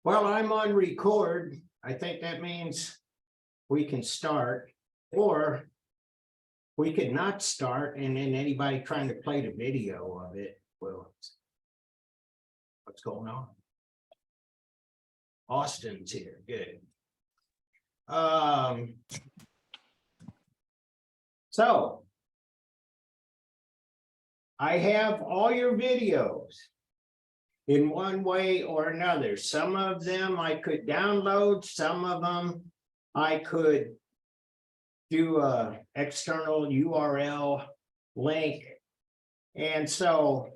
Well, I'm on record. I think that means we can start, or we could not start, and then anybody trying to play the video of it, well, what's going on? Austin's here, good. So I have all your videos in one way or another. Some of them I could download, some of them I could do a external URL link. And so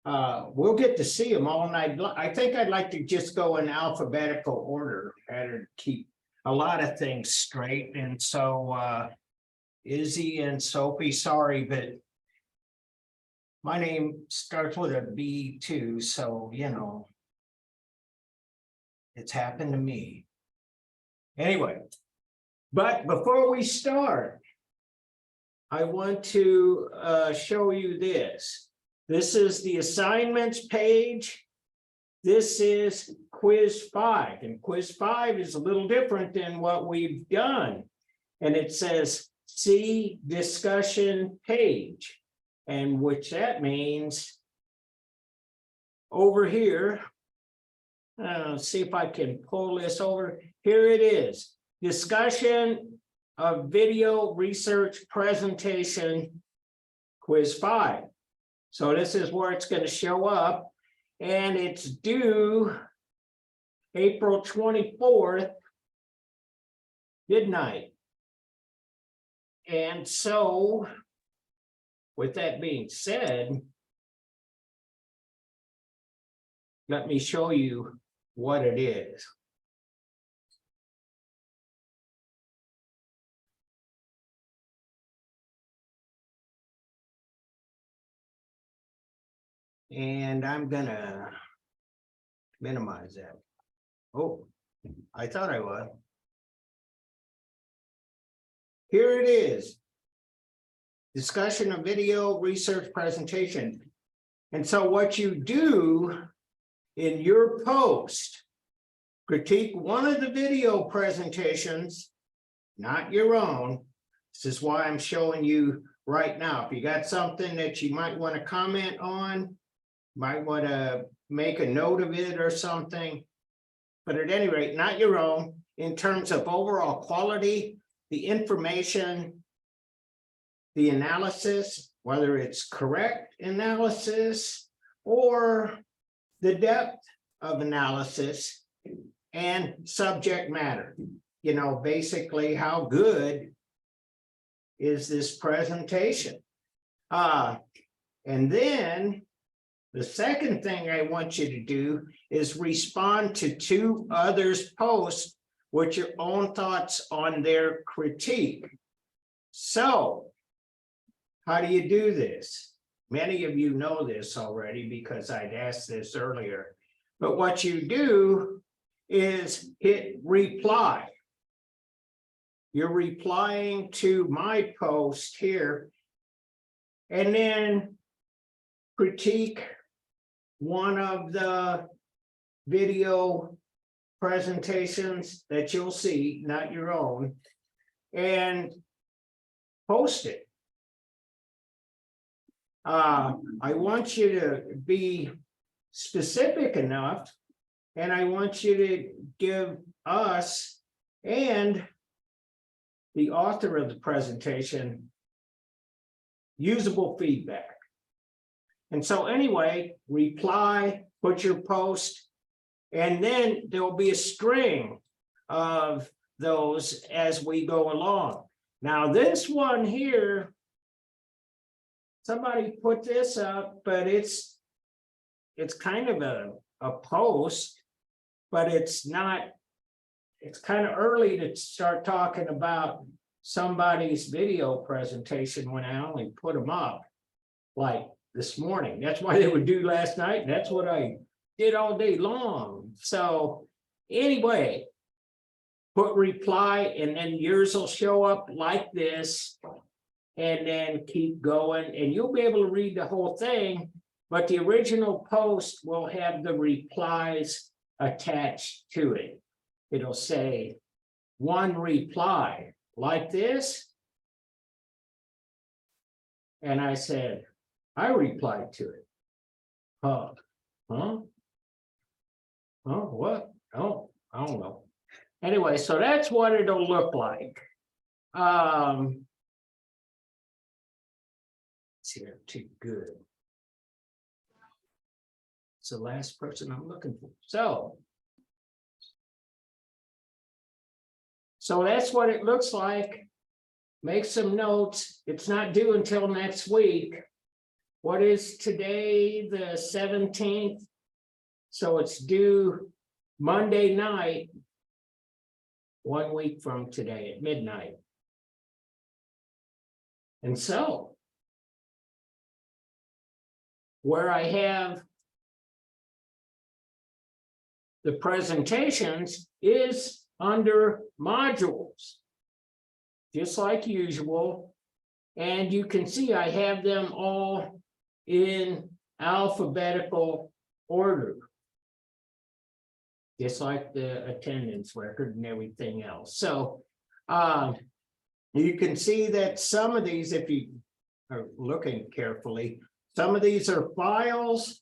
we'll get to see them all. And I think I'd like to just go in alphabetical order and keep a lot of things straight. And so Izzy and Sophie, sorry, but my name starts with a B too, so, you know, it's happened to me. Anyway, but before we start, I want to show you this. This is the assignments page. This is quiz 5, and quiz 5 is a little different than what we've done. And it says, see discussion page. And which that means over here, see if I can pull this over. Here it is, discussion of video research presentation, quiz 5. So this is where it's going to show up, and it's due April 24th, midnight. And so, with that being said, let me show you what it is. And I'm gonna minimize that. Oh, I thought I was. Here it is. Discussion of video research presentation. And so what you do in your post, critique one of the video presentations, not your own. This is why I'm showing you right now. If you got something that you might want to comment on, might want to make a note of it or something, but at any rate, not your own. In terms of overall quality, the information, the analysis, whether it's correct analysis or the depth of analysis and subject matter. You know, basically how good is this presentation? And then the second thing I want you to do is respond to 2 others' posts with your own thoughts on their critique. So, how do you do this? Many of you know this already because I'd asked this earlier. But what you do is hit reply. You're replying to my post here, and then critique one of the video presentations that you'll see, not your own, and post it. I want you to be specific enough, and I want you to give us and the author of the presentation usable feedback. And so anyway, reply, put your post, and then there'll be a string of those as we go along. Now this one here, somebody put this up, but it's kind of a post, but it's not, it's kind of early to start talking about somebody's video presentation when I only put them up like this morning. That's why they were due last night. And that's what I did all day long. So anyway, put reply, and then yours will show up like this, and then keep going, and you'll be able to read the whole thing, but the original post will have the replies attached to it. It'll say one reply like this. And I said, I replied to it. Huh? What? Oh, I don't know. Anyway, so that's what it'll look like. It's here too good. It's the last person I'm looking for. So that's what it looks like. Make some notes. It's not due until next week. What is today, the 17th? So it's due Monday night, 1 week from today at midnight. And so, where I have the presentations is under modules, just like usual. And you can see I have them all in alphabetical order, just like the attendance record and everything else. So you can see that some of these, if you are looking carefully, some of these are files,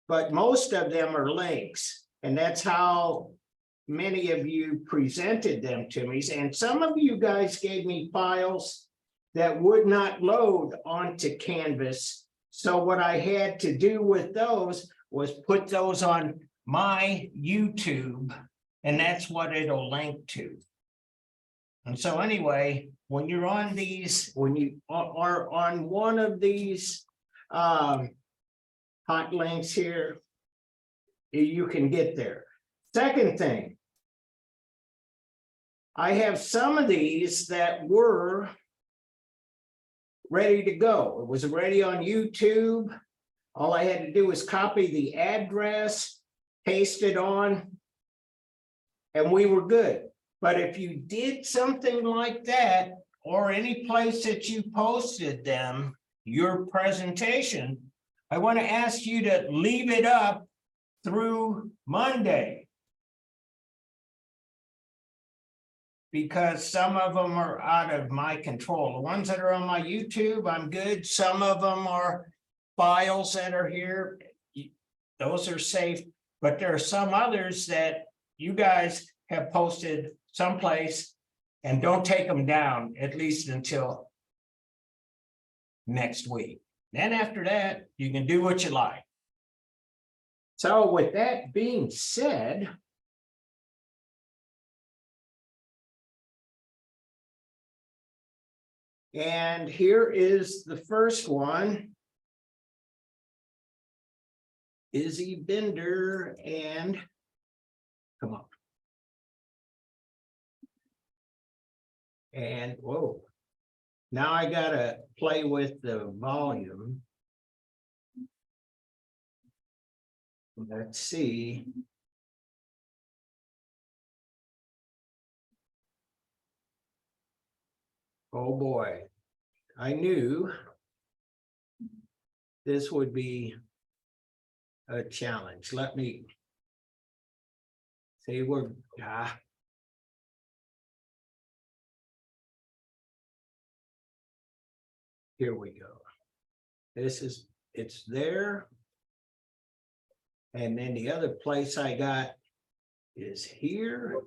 but most of them are links. And that's how many of you presented them to me. And some of you guys gave me files that would not load onto Canvas. So what I had to do with those was put those on my YouTube, and that's what it'll link to. And so anyway, when you're on these, when you are on one of these hot links here, you can get there. Second thing, I have some of these that were ready to go. It was ready on YouTube. All I had to do was copy the address, paste it on, and we were good. But if you did something like that, or any place that you posted them, your presentation, I want to ask you to leave it up through Monday, because some of them are out of my control. The ones that are on my YouTube, I'm good. Some of them are files that are here. Those are safe, but there are some others that you guys have posted someplace, and don't take them down at least until next week. Then after that, you can do what you like. So with that being said, and here is the first one. Izzy Bender and come on. And whoa, now I gotta play with the volume. Let's see. Oh boy, I knew this would be a challenge. Let me see where here we go. This is, it's there. And then the other place I got is here.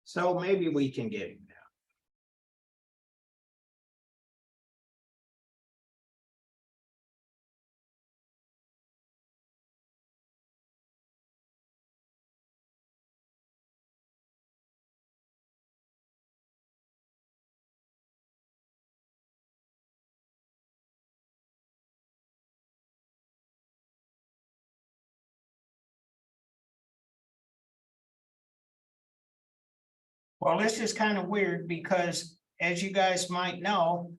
So maybe we can get it now. Well, this is kind of weird because, as you guys might know,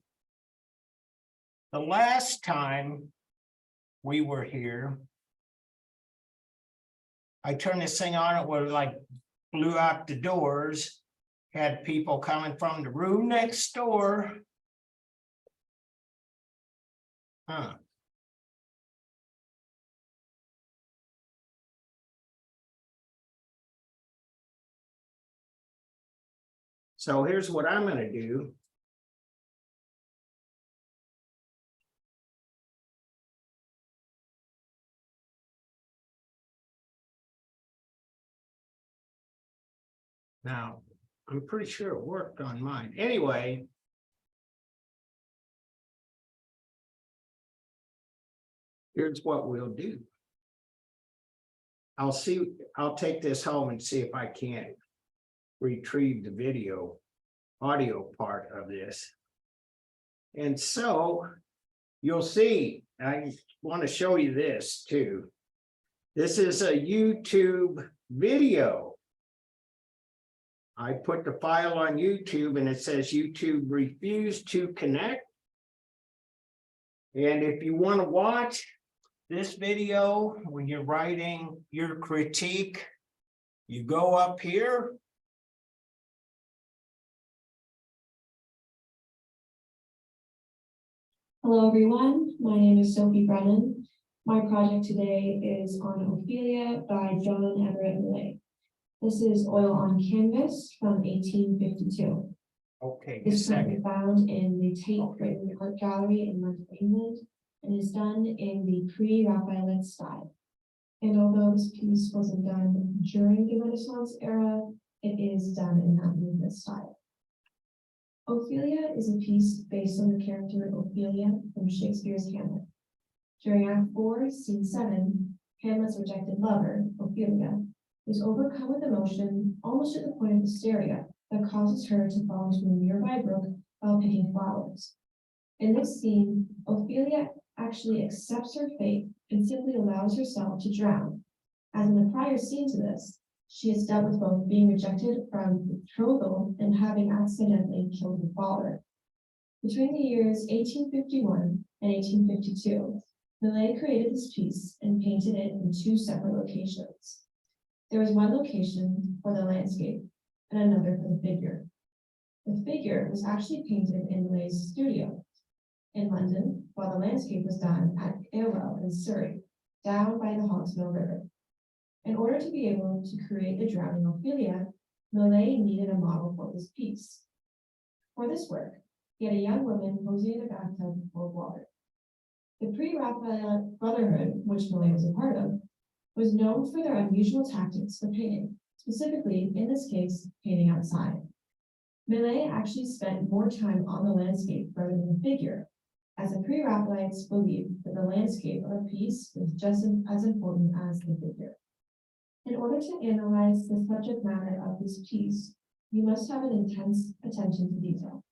the last time we were here, I turned this thing on, it was like blew out the doors, had people coming from the room next door. So here's what I'm going to do. Now, I'm pretty sure it worked on mine. Anyway, here's what we'll do. I'll take this home and see if I can't retrieve the audio part of this. And so you'll see, I want to show you this too. This is a YouTube video. I put the file on YouTube and it says YouTube refused to connect. And if you want to watch this video, when you're writing your critique, you go up here. Hello, everyone. My name is Sophie Brennan. My project today is on Ophelia by John Everett Millay. This is oil on canvas from 1852. Okay, This can be found in the Tate Britain Art Gallery in London, England, and is done in the pre-Raphaelite style. And although this piece wasn't done during the Renaissance era, it is done in that movement style. Ophelia is a piece based on the character Ophelia from Shakespeare's Hamlet. During Act 4, Scene 7, Hamlet's rejected lover, Ophelia, is overcome with emotion almost to the point of hysteria that causes her to fall into a nearby brook while picking flowers. In this scene, Ophelia actually accepts her fate and simply allows herself to drown. As in the prior scene to this, she has dealt with both being rejected from betrothal and having accidentally killed her father. Between the years 1851 and 1852, Millay created this piece and painted it in two separate locations. There was one location for the landscape and another for the figure. The figure was actually painted in Millay's studio in London, while the landscape was done at ADAH in Surrey, down by the Hogsmill River. In order to be able to create the drowning Ophelia, Millay needed a model for this piece. For this work, he had a young woman posing in a bathtub full of water. The pre-Raphaelite Brotherhood, which Millay was a part of, was known for their unusual tactics for painting, specifically, in this case, painting outside. Millay actually spent more time on the landscape rather than the figure, as the pre-Raphaelites believed that the landscape of a piece was just as important as the figure. In order to analyze the subject matter of this piece, you must have an intense attention to detail.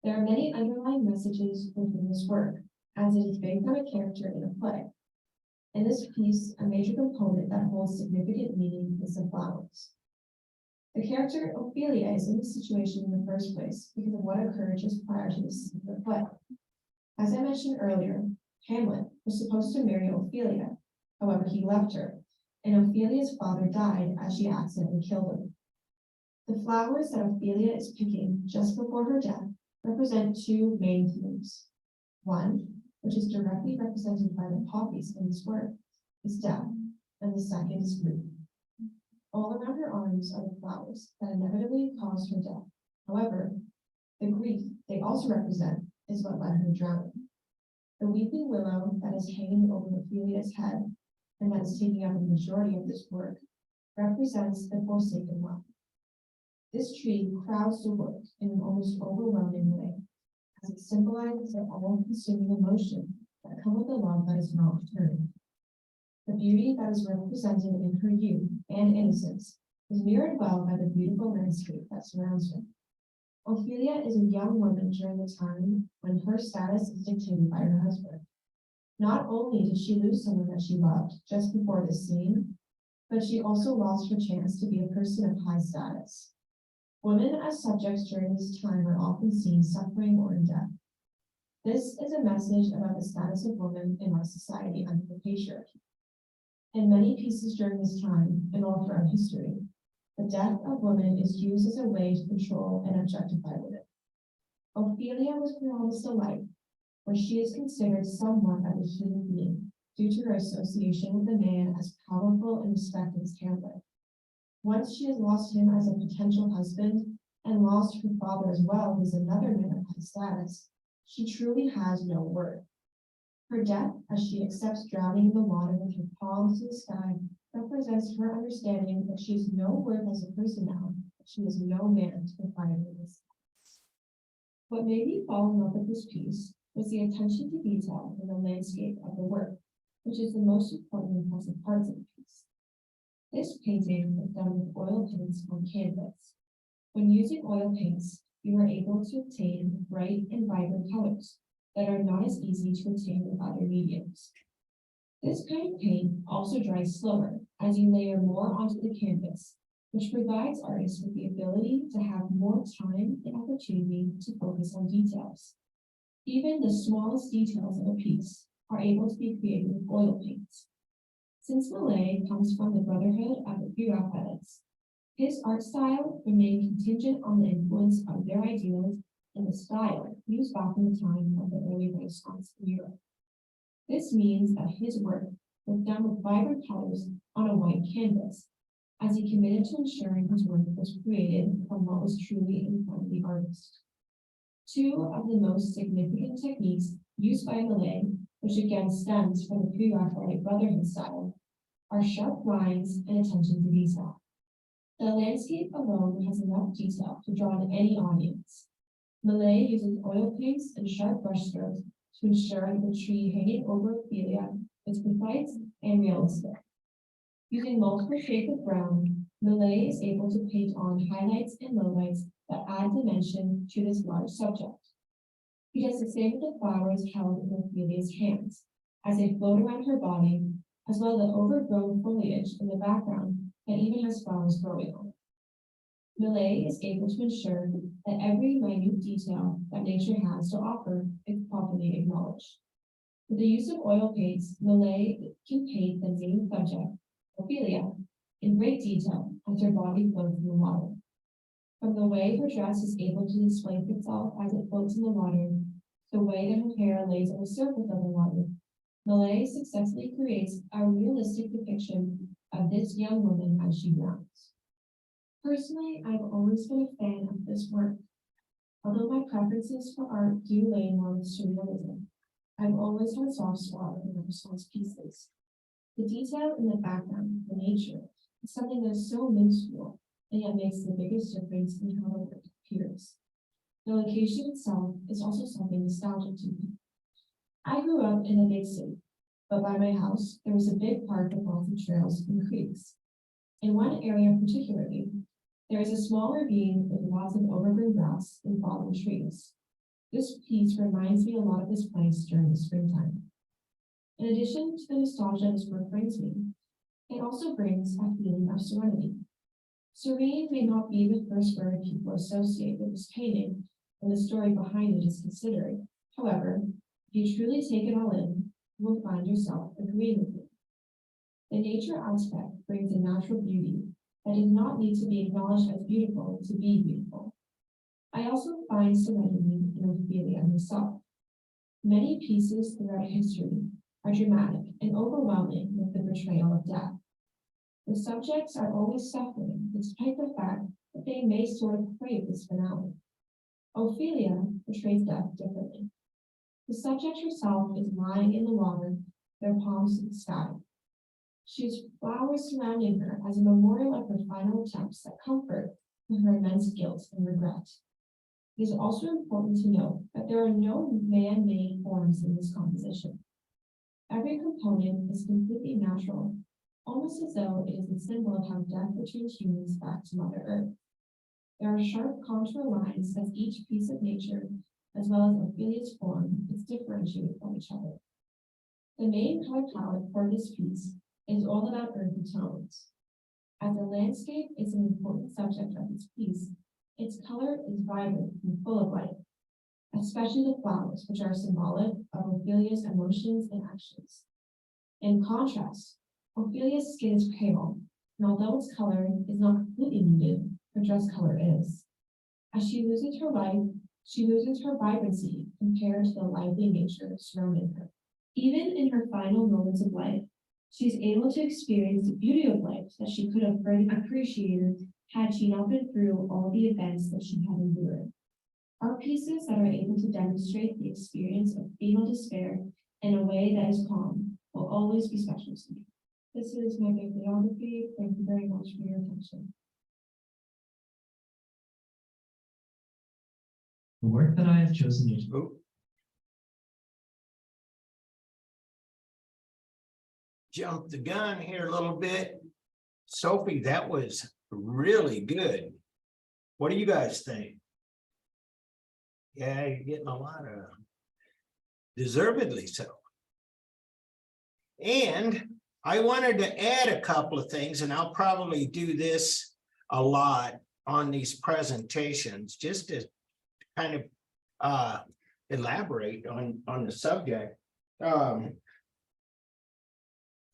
There are many underlying messages within this work, as it is based on a character in a play. In this piece, a major component that holds significant meaning is the flowers. The character Ophelia is in this situation in the first place because of what occurred just prior to the scene of the play. As I mentioned earlier, Hamlet was supposed to marry Ophelia, however, he left her, and Ophelia's father died as she accidentally killed him. The flowers that Ophelia is picking just before her death represent two main themes. One, which is directly represented by the poppies in this work, is death, and the second is grief. All around her arms are the flowers that inevitably caused her death. However, the grief they also represent is what led her drowning. The weeping willow that is hanging over Ophelia's head, and that is taking up a majority of this work, represents the forsaken one. This tree crowds the work in an almost overwhelming way, as it symbolizes the all-consuming emotion that comes with a love that is not returned. The beauty that is represented in her youth and innocence is mirrored well by the beautiful landscape that surrounds her. Ophelia is a young woman during the time when her status is dictated by her husband. Not only did she lose someone that she loved just before this scene, but she also lost her chance to be a person of high status. Women as subjects during this time are often seen suffering or in death. This is a message about the status of women in our society under the patriarchy. In many pieces during this time, and all throughout history, the death of women is used as a way to control and objectify women. Ophelia was promised a life where she is considered somewhat of a human being due to her association with a man as powerful and respected as Hamlet. Once she has lost him as a potential husband and lost her father as well, who's another man of high status, she truly has no worth. Her death, as she accepts drowning in the water with her palms to the sky, represents her understanding that she has no worth as a person now, that she is no man to provide her this. What made me fall in love with this piece was the attention to detail in the landscape of the work, which is the most important and impressive parts of the piece. This painting was done with oil paints on canvas. When using oil paints, you are able to obtain bright and vibrant colors that are not as easy to obtain with other mediums. This kind of paint also dries slower as you layer more onto the canvas, which provides artists with the ability to have more time and opportunity to focus on details. Even the smallest details of a piece are able to be created with oil paints. Since Millet comes from the Brotherhood of the Pre-Raphaelites, his art style remained contingent on the influence of their ideals and the style used back in the time of the early Renaissance in Europe. This means that his work was done with vibrant colors on a white canvas, as he committed to ensuring his work was created from what was truly in front of the artist. Two of the most significant techniques used by Millet, which again stems from the Pre-Raphaelite Brotherhood style, are sharp lines and attention to detail. The landscape alone has enough detail to draw in any audience. Millet uses oil paints and sharp brushstrokes to ensure that the tree hanging over Ophelia is precise and realistic. Using multiple shades of brown, Millet is able to paint on highlights and lowlights that add dimension to this large subject. He does the same with the flowers held in Ophelia's hands, as they float around her body, as well as the overgrown foliage in the background that even has flowers growing on it. Millet is able to ensure that every minute detail that nature has to offer is properly acknowledged. With the use of oil paints, Millet can paint the main subject, Ophelia, in great detail as her body floats in the water. From the way her dress is able to display itself as it floats in the water, to the way that her hair lays on the surface of the water, Millet successfully creates a realistic depiction of this young woman as she drowns. Personally, I've always been a fan of this work. Although my preferences for art do lay more with surrealism, I've always had a soft spot for Renaissance pieces. The detail in the background, the nature, is something that is so minuscule and yet makes the biggest difference in how the work appears. The location itself is also something nostalgic to me. I grew up in a big city, but by my house, there was a big park with lots of trails and creeks. In one area particularly, there is a small ravine with lots of overgrown grass and fallen trees. This piece reminds me a lot of this place during the springtime. In addition to the nostalgia this work brings me, it also brings a feeling of serenity. Serene may not be the first word people associate with this painting when the story behind it is considered. However, if you truly take it all in, you will find yourself agreeing with it. The nature aspect brings a natural beauty that does not need to be acknowledged as beautiful to be beautiful. I also find serenity in Ophelia herself. Many pieces throughout history are dramatic and overwhelming with the portrayal of death. The subjects are always suffering, despite the fact that they may sort of crave this finale. Ophelia portrays death differently. The subject herself is lying in the water, their palms to the sky. She has flowers surrounding her as a memorial of her final attempts at comfort with her immense guilt and regret. It is also important to note that there are no man-made forms in this composition. Every component is completely natural, almost as though it is a symbol of how death returns humans back to Mother Earth. There are sharp contour lines as each piece of nature, as well as Ophelia's form, is differentiated from each other. The main color palette for this piece is all about earthy tones. As the landscape is an important subject of this piece, its color is vibrant and full of life, especially the flowers, which are symbolic of Ophelia's emotions and actions. In contrast, Ophelia's skin is pale, and although its color is not completely muted, her dress color is. As she loses her life, she loses her vibrancy compared to the lively nature surrounding her. Even in her final moments of life, she is able to experience the beauty of life that she could have appreciated had she not been through all the events that she had endured. Art pieces that are able to demonstrate the experience of female despair in a way that is calm will always be special to me. This is my bibliography. Thank you very much for your attention. The work that I have chosen to Oh. Jump the gun here a little bit. Sophie, that was really good. What do you guys think? Yeah, you're getting a lot of, deservedly so. And I wanted to add a couple of things, and I'll probably do this a lot on these presentations, just to kind of elaborate on the subject.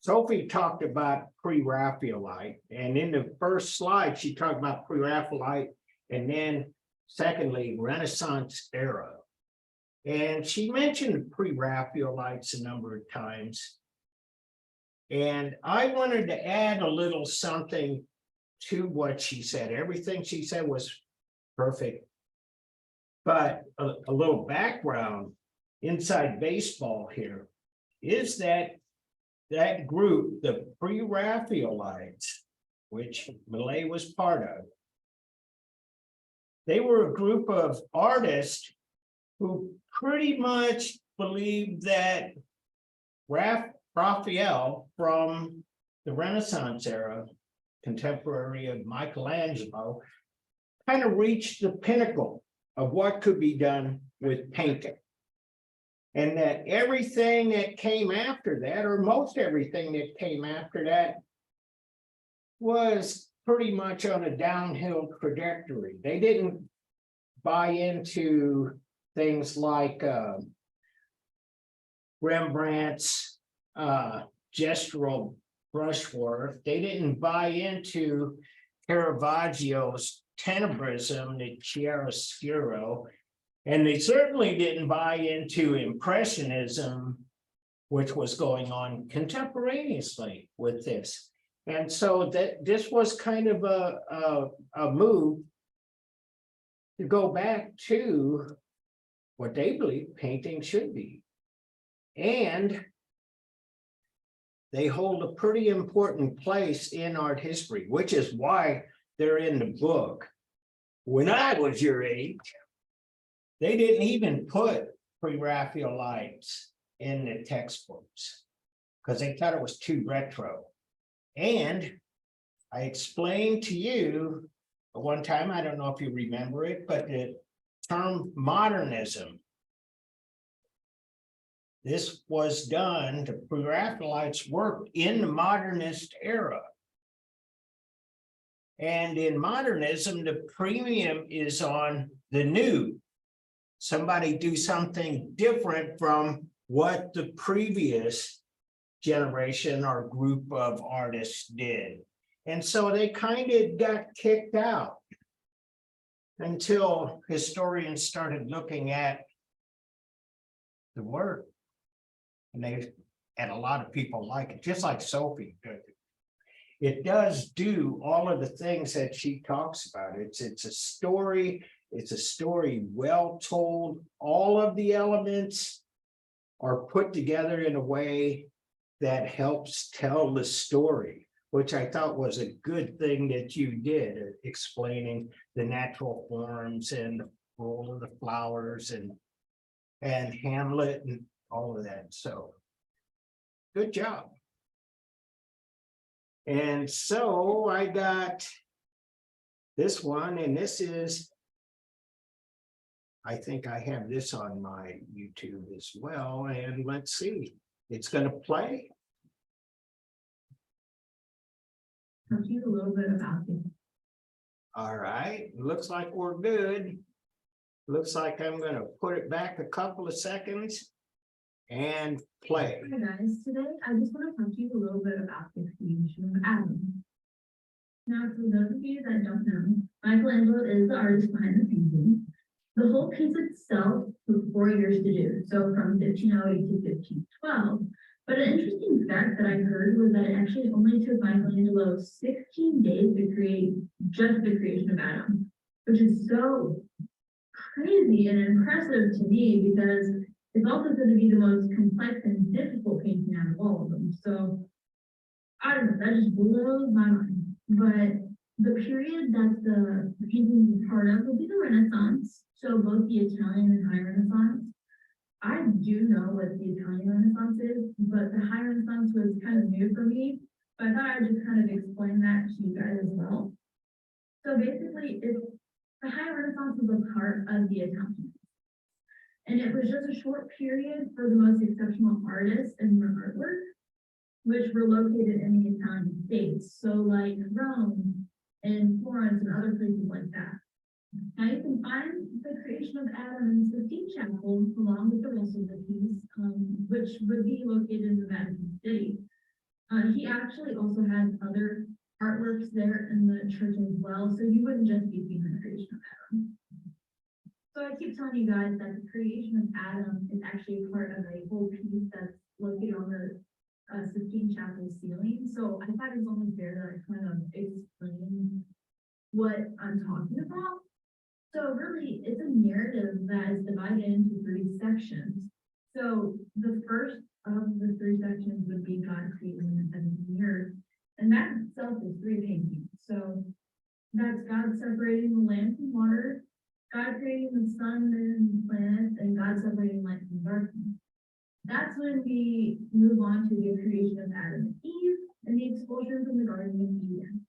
Sophie talked about pre-Raphaelite, and in the first slide, she talked about pre-Raphaelite, and then secondly, Renaissance era. And she mentioned pre-Raphaelites a number of times. And I wanted to add a little something to what she said. Everything she said was perfect. But a little background inside baseball here is that group, the pre-Raphaelites, which Millet was part of, they were a group of artists who pretty much believed that Raphael from the Renaissance era, contemporary of Michelangelo, kind of reached the pinnacle of what could be done with painting. And that everything that came after that, or most everything that came after that, was pretty much on a downhill trajectory. They didn't buy into things like Rembrandt's gestural brushwork. They didn't buy into Caravaggio's tenebrism, the chiaroscuro, and they certainly didn't buy into Impressionism, which was going on contemporaneously with this. And so that this was kind of a move to go back to what they believe painting should be. And they hold a pretty important place in art history, which is why they're in the book. When I was your age, they didn't even put pre-Raphaelites in the textbooks because they thought it was too retro. And I explained to you one time, I don't know if you remember it, but the term modernism, this was done, the pre-Raphaelites worked in the modernist era. And in modernism, the premium is on the new. Somebody do something different from what the previous generation or group of artists did. And so they kind of got kicked out until historians started looking at the work. And a lot of people like it, just like Sophie did. It does do all of the things that she talks about. It's a story well told. All of the elements are put together in a way that helps tell the story, which I thought was a good thing that you did, explaining the natural forms and the role of the flowers and Hamlet and all of that. So good job. And so I got this one, and this is, I think I have this on my YouTube as well. And let's see, it's going to play. Tell you a little bit about it. All right, looks like we're good. Looks like I'm going to put it back a couple of seconds and play. Hi guys, today I just want to talk to you a little bit about the creation of Adam. Now, for those of you that don't know, Michelangelo is the artist behind the painting. The whole piece itself took 4 years to do. So from 1508 to 1512, But an interesting fact that I heard was that it actually only took Michelangelo 16 days to create just the creation of Adam, which is so crazy and impressive to me because it's also said to be the most complex and difficult painting out of all of them. So I don't know, that just blows my mind. But the period that the painting is part of will be the Renaissance. So both the Italian and High Renaissance. I do know what the Italian Renaissance is, but the High Renaissance was kind of new for me. So I thought I'd just kind of explain that to you guys as well. So basically, the High Renaissance was a part of the Italian. And it was just a short period for the most exceptional artists and their artwork, which were located in the Italian states. So like Rome and Florence and other places like that. Now you can find the creation of Adam in the Sistine Chapel along with the rest of the piece, which would be located in the Vatican City. He actually also has other artworks there in the church as well, so you wouldn't just be seeing the creation of Adam. So I keep telling you guys that the creation of Adam is actually a part of a whole piece that's located on the Sistine Chapel ceiling. So I thought it was only fair that I kind of explain what I'm talking about. So really, it's a narrative that is divided into 3 sections. So the first of the 3 sections would be God creating the heaven and the earth. And that itself is 3 paintings. So that's God separating the land from water, God creating the sun, moon, and planets, and God separating light from darkness. That's when we move on to the creation of Adam and Eve and the expulsion from the Garden of Eden.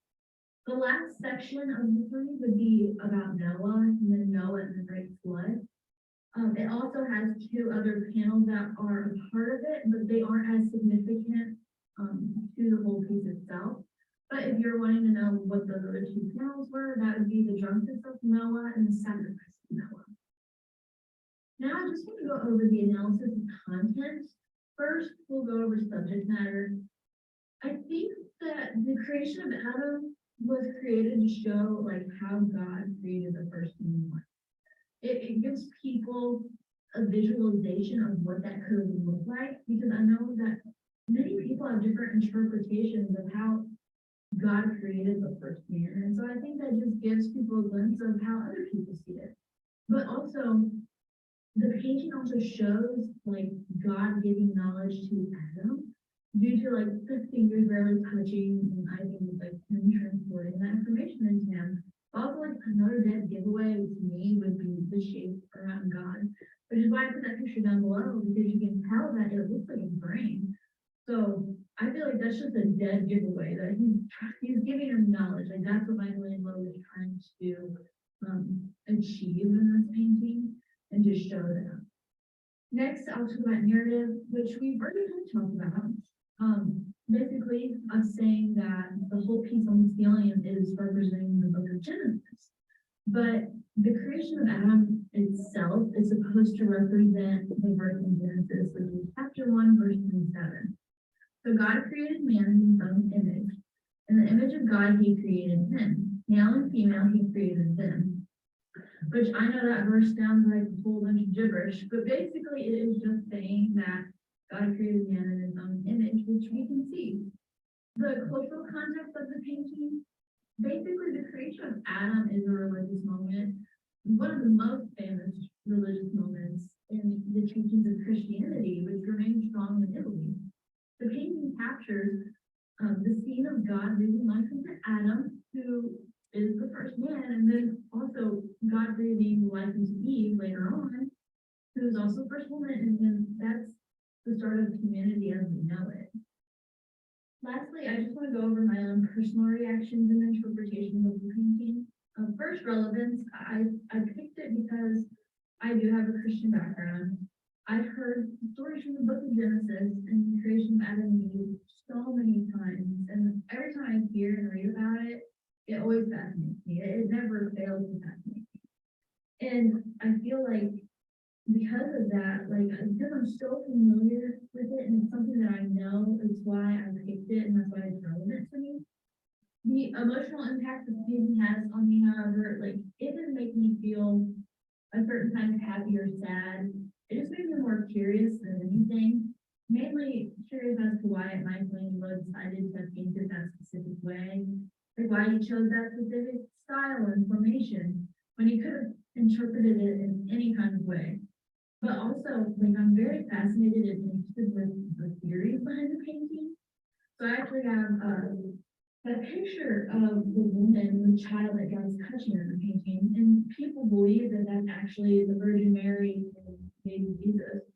The last section of the 3 would be about Noah and then Noah and the Great Flood. It also has 2 other panels that are a part of it, but they aren't as significant to the whole piece itself. But if you're wanting to know what those other 2 panels were, that would be the drunkenness of Noah and the sacrifice of Noah. Now I just want to go over the analysis of content. First, we'll go over subject matter. I think that the creation of Adam was created to show like how God created the first human life. It gives people a visualization of what that could look like, because I know that many people have different interpretations of how God created the first man. And so I think that just gives people a glimpse of how other people see it. But also, the painting also shows like God giving knowledge to Adam due to like the fingers barely touching, and I think like him transporting that information into him. Also, like another dead giveaway to me would be the shape around God, which is why I put that picture down below, because you can tell that it looks like a brain. So I feel like that's just a dead giveaway that he's giving him knowledge. Like that's what Michelangelo was trying to achieve in this painting and just show them. Next, I'll talk about narrative, which we've already kind of talked about. Basically, us saying that the whole piece on the ceiling is representing the book of Genesis. But the creation of Adam itself is supposed to represent the verse in Genesis, which is chapter 1, verse 27. So God created man in his own image. In the image of God, he created them. Male and female, he created them. Which I know that verse sounds like a whole bunch of gibberish, but basically it is just saying that God created man in his own image, which we can see. The cultural context of the painting, basically the creation of Adam is a religious moment, one of the most famous religious moments in the teachings of Christianity, which remains strong in Italy. The painting captures the scene of God breathing life into Adam, who is the first man, and then also God breathing life into Eve later on, who is also the first woman, and then that's the start of humanity as we know it. Lastly, I just want to go over my own personal reactions and interpretations of the painting. First, relevance. I picked it because I do have a Christian background. I've heard stories from the book of Genesis and the creation of Adam and Eve so many times, and every time I hear and read about it, it always fascinates me. It never fails to fascinate me. And I feel like because of that, like because I'm so familiar with it and it's something that I know, it's why I picked it and that's why it's relevant to me. The emotional impact that the painting has on me, however, like it didn't make me feel a certain kind of happy or sad. It just made me more curious than anything. mainly curious as to why Michelangelo decided to paint it that specific way. Like why he chose that specific style and formation when he could have interpreted it in any kind of way. But also, like I'm very fascinated and interested with the theories behind the painting. So I actually have a picture of the woman and the child that God is touching in the painting, and people believe that that's actually the Virgin Mary and baby Jesus,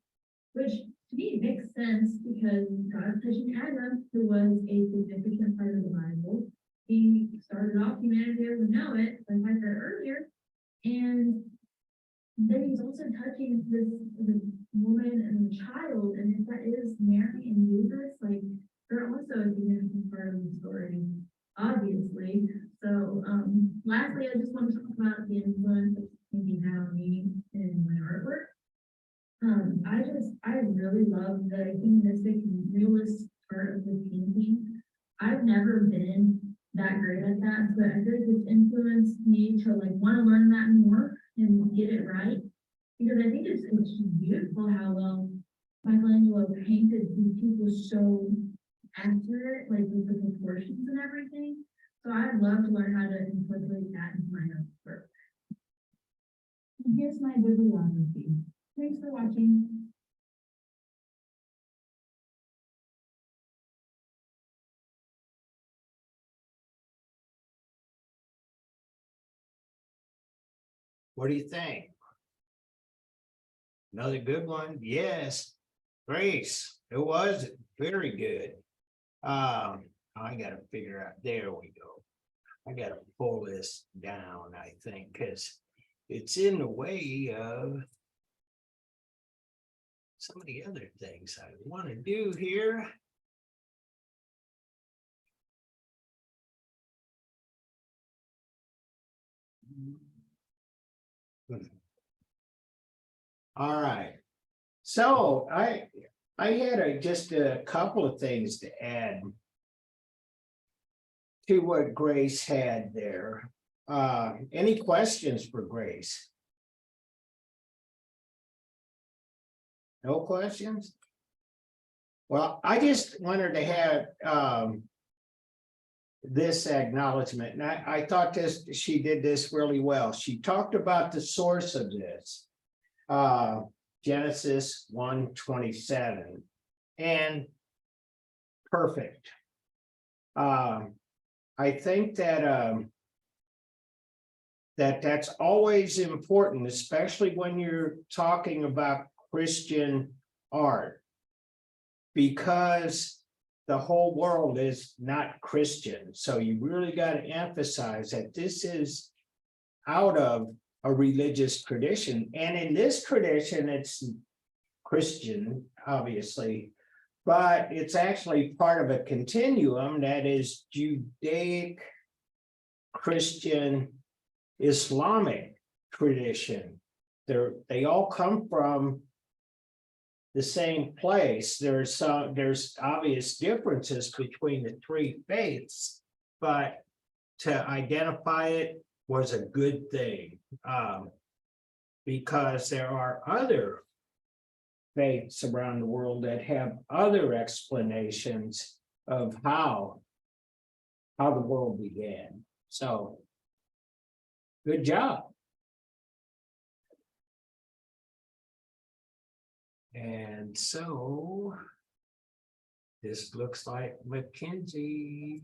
which to me makes sense because God's touching Adam, who was a significant part of the Bible. He started off humanity as we know it, like I said earlier, and then he's also touching this woman and the child, and if that is Mary and Jesus, like they're also a significant part of the story, obviously. So, lastly, I just want to talk about the influence that painting had on me in my artwork. I really love the humanistic and realist part of the painting. I've never been that great at that, but I feel like it's influenced me to like want to learn that more and get it right. Because I think it's beautiful how well Michelangelo painted these people so accurate, like with the proportions and everything. So I'd love to learn how to incorporate that into my own work. And here's my bibliography. Thanks for watching. What do you think? Another good one? Yes. Grace, it was very good. I gotta figure out, there we go. I gotta pull this down, I think, because it's in the way of some of the other things I want to do here. All right. So I had just a couple of things to add to what Grace had there. Any questions for Grace? No questions? Well, I just wanted to have this acknowledgement, and I thought she did this really well. She talked about the source of this. Genesis 1:27, and perfect. I think that that's always important, especially when you're talking about Christian art, because the whole world is not Christian. So you really got to emphasize that this is out of a religious tradition. And in this tradition, it's Christian, obviously, but it's actually part of a continuum that is Judaic, Christian, Islamic tradition. They all come from the same place. There's obvious differences between the three faiths, but to identify it was a good thing, because there are other faiths around the world that have other explanations of how the world began. So good job. And so this looks like Mackenzie.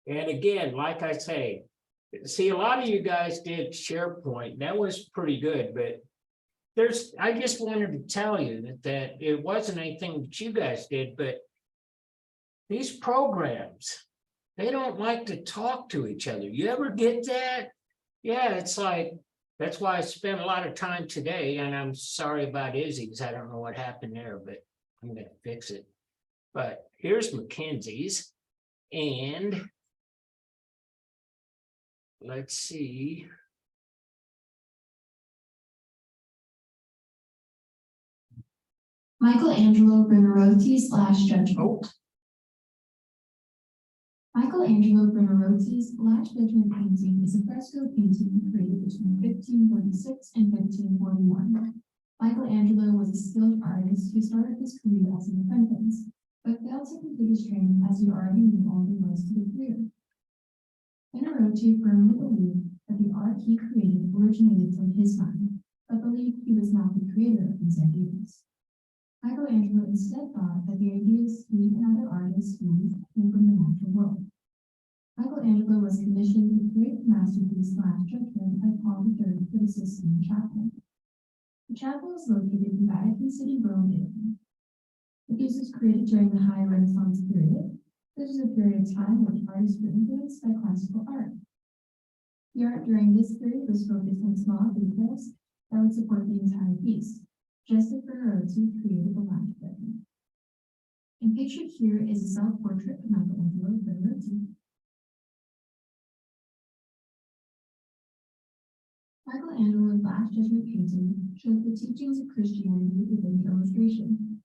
And again, like I say, see, a lot of you guys did SharePoint. That was pretty good, but I just wanted to tell you that it wasn't anything that you guys did, but these programs, they don't like to talk to each other. You ever get that? Yeah, it's like, that's why I spent a lot of time today, and I'm sorry about Izzy's. I don't know what happened there, but I'm gonna fix it. But here's Mackenzie's, and let's see. Michelangelo Buonarroti/Judgment. Michelangelo Buonarroti's Last Judgment painting is a fresco painting created between 1546 and 1541. Michelangelo was a skilled artist who started his career as an apprentice, but failed to complete his training as he already knew all there was to the career. Buonarroti firmly believed that the art he created originated from his mind, but believed he was not the creator of these ideas. Michelangelo instead thought that the ideas he and other artists used came from the natural world. Michelangelo was commissioned to create the masterpiece Last Judgment by Paul III for the Sistine Chapel. The chapel is located in Vatican City, Rome, Italy. The piece was created during the High Renaissance period. This is a period of time when artists were influenced by classical art. The art during this period was focused on small details that would support the entire piece, just as Buonarroti created the Last Judgment. And pictured here is a self-portrait of Michelangelo Buonarroti. Michelangelo's Last Judgment painting shows the teachings of Christianity within the illustration.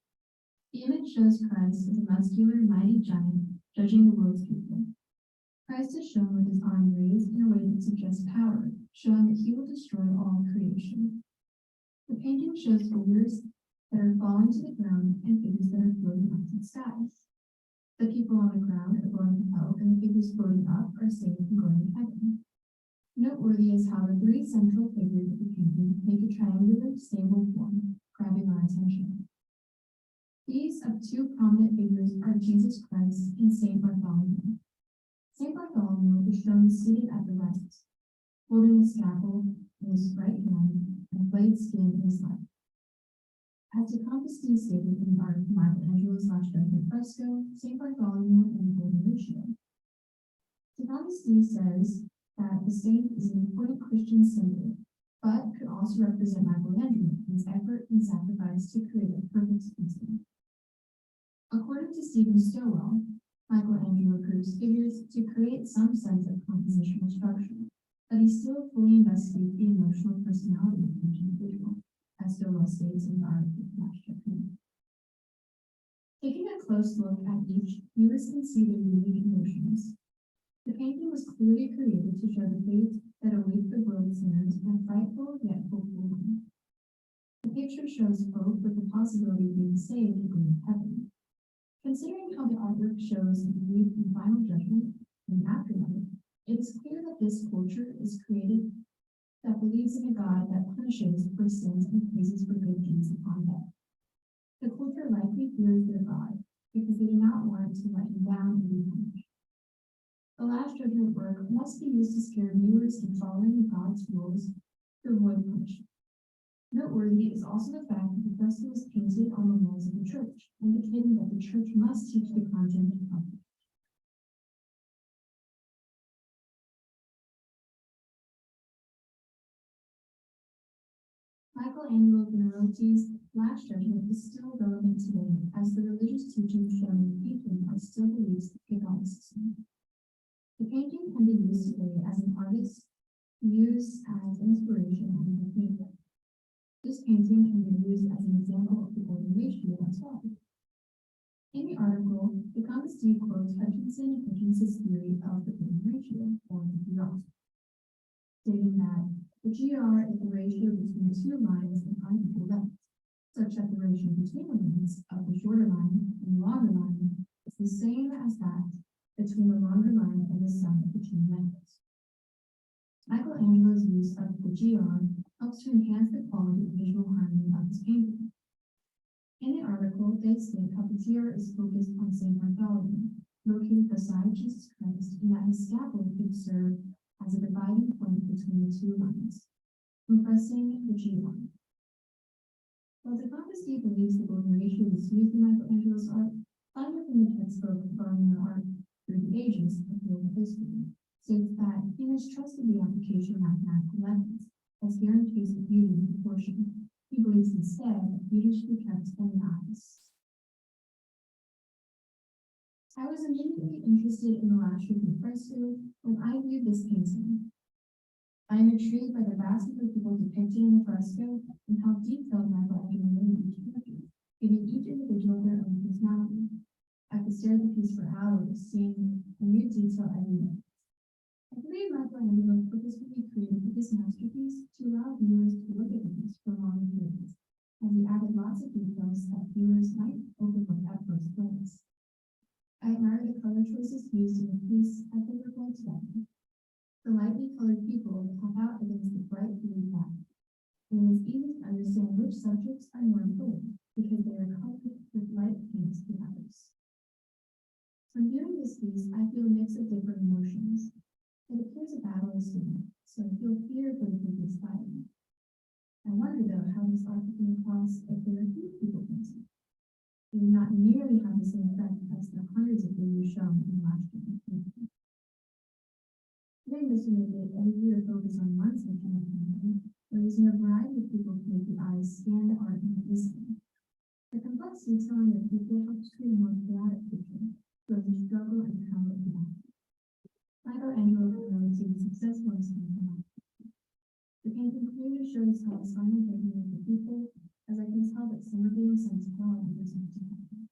The image shows Christ as a muscular, mighty giant judging the world's people. Christ is shown with his arm raised in a way that suggests power, showing that he will destroy all creation. The painting shows figures that are falling to the ground and figures that are floating up to the skies. The people on the ground are going to hell, and the figures floating up are saved and going to heaven. Noteworthy is how the three central figures of the painting make a triangular, stable form, grabbing our attention. These of two prominent figures are Jesus Christ and Saint Bartholomew. Saint Bartholomew is shown seated at the right, holding a scalpel in his right hand and flayed skin in his left. As the Compostine stated in the art of Michelangelo's Last Judgment fresco, Saint Bartholomew and the Golden Ratio. The Compostine says that the saint is an important Christian symbol, but could also represent Michelangelo and his effort and sacrifice to create a perfect painting. According to Stephen Stowell, Michelangelo groups figures to create some sense of compositional structure, but he still fully investigates the emotional personality of each individual, as Stowell states in the art of Last Judgment. Taking a close look at each, viewers can see their unique emotions. The painting was clearly created to show the fate that awaits the world's sinners in a frightful yet hopeful way. The picture shows hope with the possibility of being saved and going to heaven. Considering how the artwork shows the belief in final judgment and afterlife, it is clear that this culture is created that believes in a God that punishes for sins and praises for good deeds upon death. The culture likely fears their God because they do not want to let him down and be punished. The Last Judgment work must be used to scare viewers in following God's rules to avoid punishment. Noteworthy is also the fact that the fresco was painted on the walls of the church, indicating that the church must teach the content of God. Michelangelo Buonarroti's Last Judgment is still relevant today, as the religious teachings shown in the painting are still beliefs of Catholicism. The painting can be used today as an artist, used as inspiration and a painting. This painting can be used as an example of the Golden Ratio as well. In the article, the Compostine quotes Hutchinson and Hitchens' theory of the Golden Ratio, or the GR, stating that the GR is the ratio between two lines in unequal lengths, such that the ratio between the lengths of the shorter line and the longer line is the same as that between the longer line and the sum of the two lengths. Michelangelo's use of the GR helps to enhance the quality and visual harmony of his painting. In the article, they state how the GR is focused on Saint Bartholomew, located beside Jesus Christ, and that his scaffold could serve as a dividing point between the two lines, compressing the GR. While the Compostine believes the Golden Ratio was used in Michelangelo's art, finding from the textbook Bartholomew Art Through the Ages of World History states that he mistrusted the application of mathematical methods as guarantees of beauty and proportion. He believes instead that beauty should be kept in the eyes. I was immediately interested in the Last Judgment fresco when I viewed this painting. I am intrigued by the vast number of people depicted in the fresco and how detailed Michelangelo made each character, giving each individual their own personality. I could stare at the piece for hours, seeing a new detail every minute. I believe Michelangelo purposefully created this masterpiece to allow viewers to look at these for long periods, and we added lots of details that viewers might overlook at first glance. I admire the color choices used in the piece I think we're going together. The lightly colored people pop out against the bright blue background, and it is easy to understand which subjects are more important because they are colored with light paints to others. When viewing this piece, I feel a mix of different emotions. It appears a battle is soon, so I feel fear for the people's fighting. I wonder though how this art would come across if there are few people painting. It would not nearly have the same effect as the hundreds of videos shown in last year. Today, Mr. Midget, every viewer focus on one section of the painting, we're using a variety of people to make the eyes scan the art more easily. The complex detailing of people helps create a more chaotic picture, shows the struggle and power of the art. Michelangelo was really successful in painting. The painting clearly shows how the final judgment of the people, as I can tell that some are being sent to hell and others not to heaven.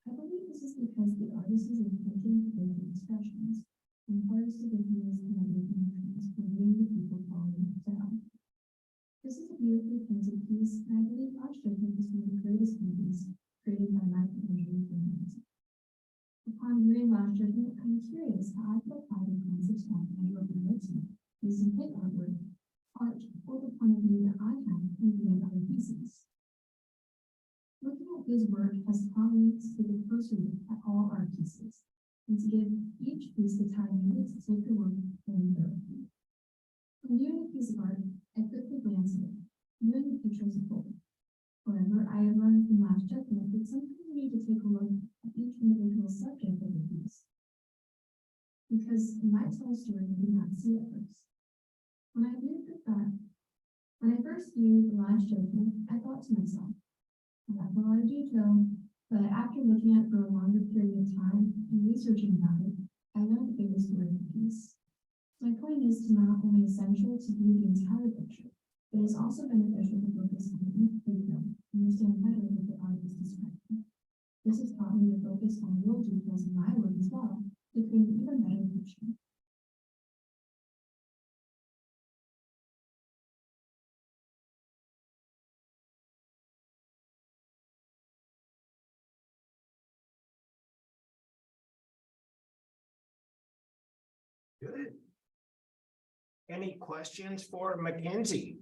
I believe this is because the artist is intention to give the expressions, and hardest to give viewers negative emotions for viewing the people falling to hell. This is a beautifully painted piece, and I believe Last Judgment is one of the greatest movies created by Michelangelo. Upon viewing Last Judgment, I'm curious how I could apply the concepts Michelangelo written using his artwork, art, or the point of view that I have in viewing other pieces. Looking at his work has taught me to take a closer look at all art pieces, and to give each piece the time needed to take the work in thoroughly. When viewing a piece of art, I quickly glance at it, viewing the picture as a whole. However, I have learned from Last Judgment that sometimes you need to take a look at each individual subject of the piece, because it might tell a story you did not see at first. When I first viewed The Last Judgment, I thought to myself, I have a lot of detail, but after looking at it for a longer period of time and researching about it, I learned the bigger story of the piece. My point is to not only essential to view the entire picture, but it's also beneficial to focus on each detail, understand better what the art is describing. This has taught me to focus on real details in my work as well, to create an even better picture. Good. Any questions for Mackenzie?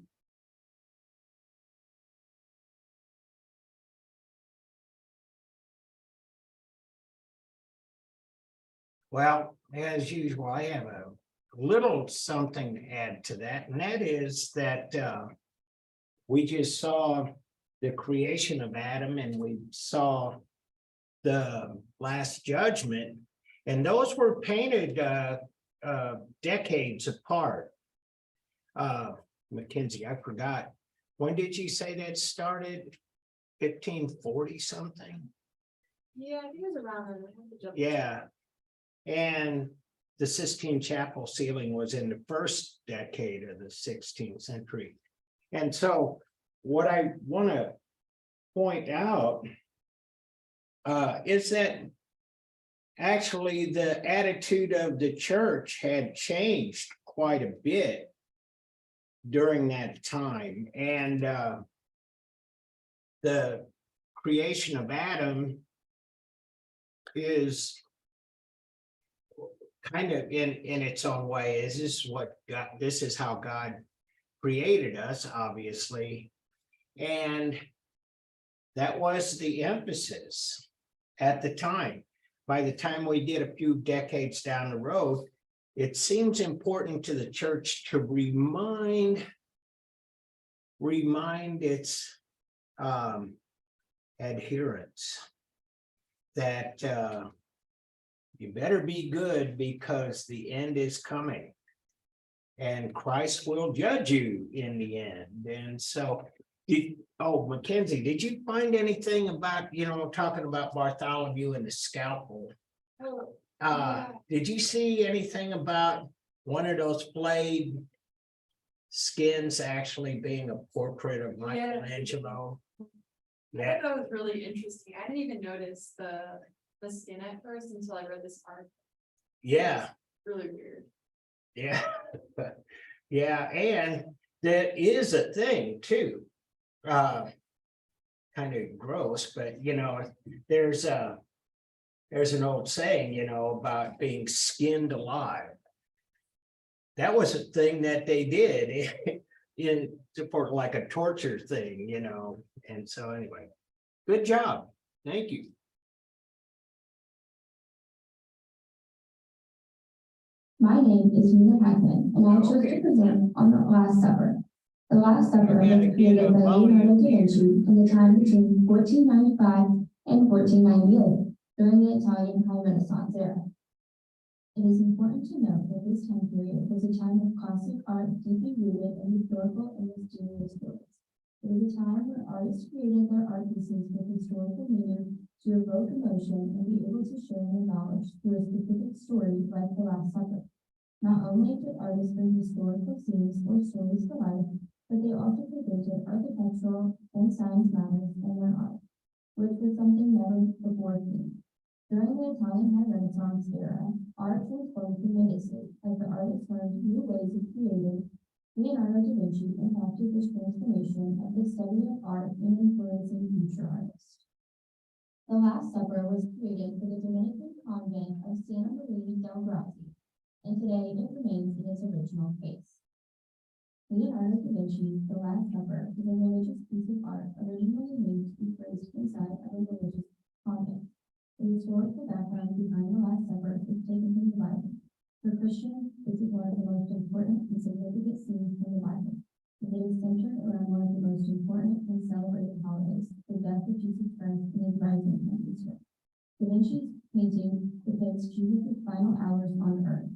Well, as usual, I have a little something to add to that, and that is that we just saw the creation of Adam, and we saw the Last Judgment, and those were painted decades apart. Mackenzie, I forgot. When did you say that started? 1540 something? Yeah, I think it was around then. Yeah. And the Sistine Chapel ceiling was in the first decade of the 16th century. And so what I want to point out is that actually the attitude of the church had changed quite a bit during that time. And the creation of Adam is kind of in its own way. This is how God created us, obviously. And that was the emphasis at the time. By the time we get a few decades down the road, it seems important to the church to remind its adherents that you better be good because the end is coming and Christ will judge you in the end. And so, Mackenzie, did you find anything about, talking about Bartholomew and the scalpel? Did you see anything about one of those flayed skins actually being a portrait of Michelangelo? I thought that was really interesting. I didn't even notice the skin at first until I read this article. Yeah. Really weird. Yeah. Yeah, and there is a thing too. kind of gross, but you know, there's an old saying, you know, about being skinned alive. That was a thing that they did in for like a torture thing, you know, and so anyway, good job. Thank you. My name is Rita Hackman, and I chose Okay. to present on the Last Supper. The Last Supper You gotta was created get by up, Leonardo da volume. Vinci in the time between 1495 and 1498 during the Italian High Renaissance era. It is important to note that this time period was a time of classic art deeply rooted in historical and mysterious stories. It was a time where artists created their art pieces with historical meaning to evoke emotion and be able to share their knowledge through a specific story like the Last Supper. Not only did artists bring historical scenes or stories to life, but they also presented architectural and science matters in their art, which was something never before seen. During the Italian High Renaissance era, art transformed tremendously as the artists learned new ways of creating. Leonardo da Vinci impacted this transformation of the study of art and influencing future artists. The Last Supper was created for the Dominican convent of Santa Maria del Grazie, and today it remains in its original face. Leonardo da Vinci's The Last Supper is a religious piece of art originally made to be placed inside of a religious convent. The historical background behind The Last Supper is taken from the Bible. For Christians, this is one of the most important and significant scenes in the Bible, and it is centered around one of the most important and celebrated holidays, the death of Jesus Christ and his rising on Easter. Da Vinci's painting depicts Jesus' final hours on earth.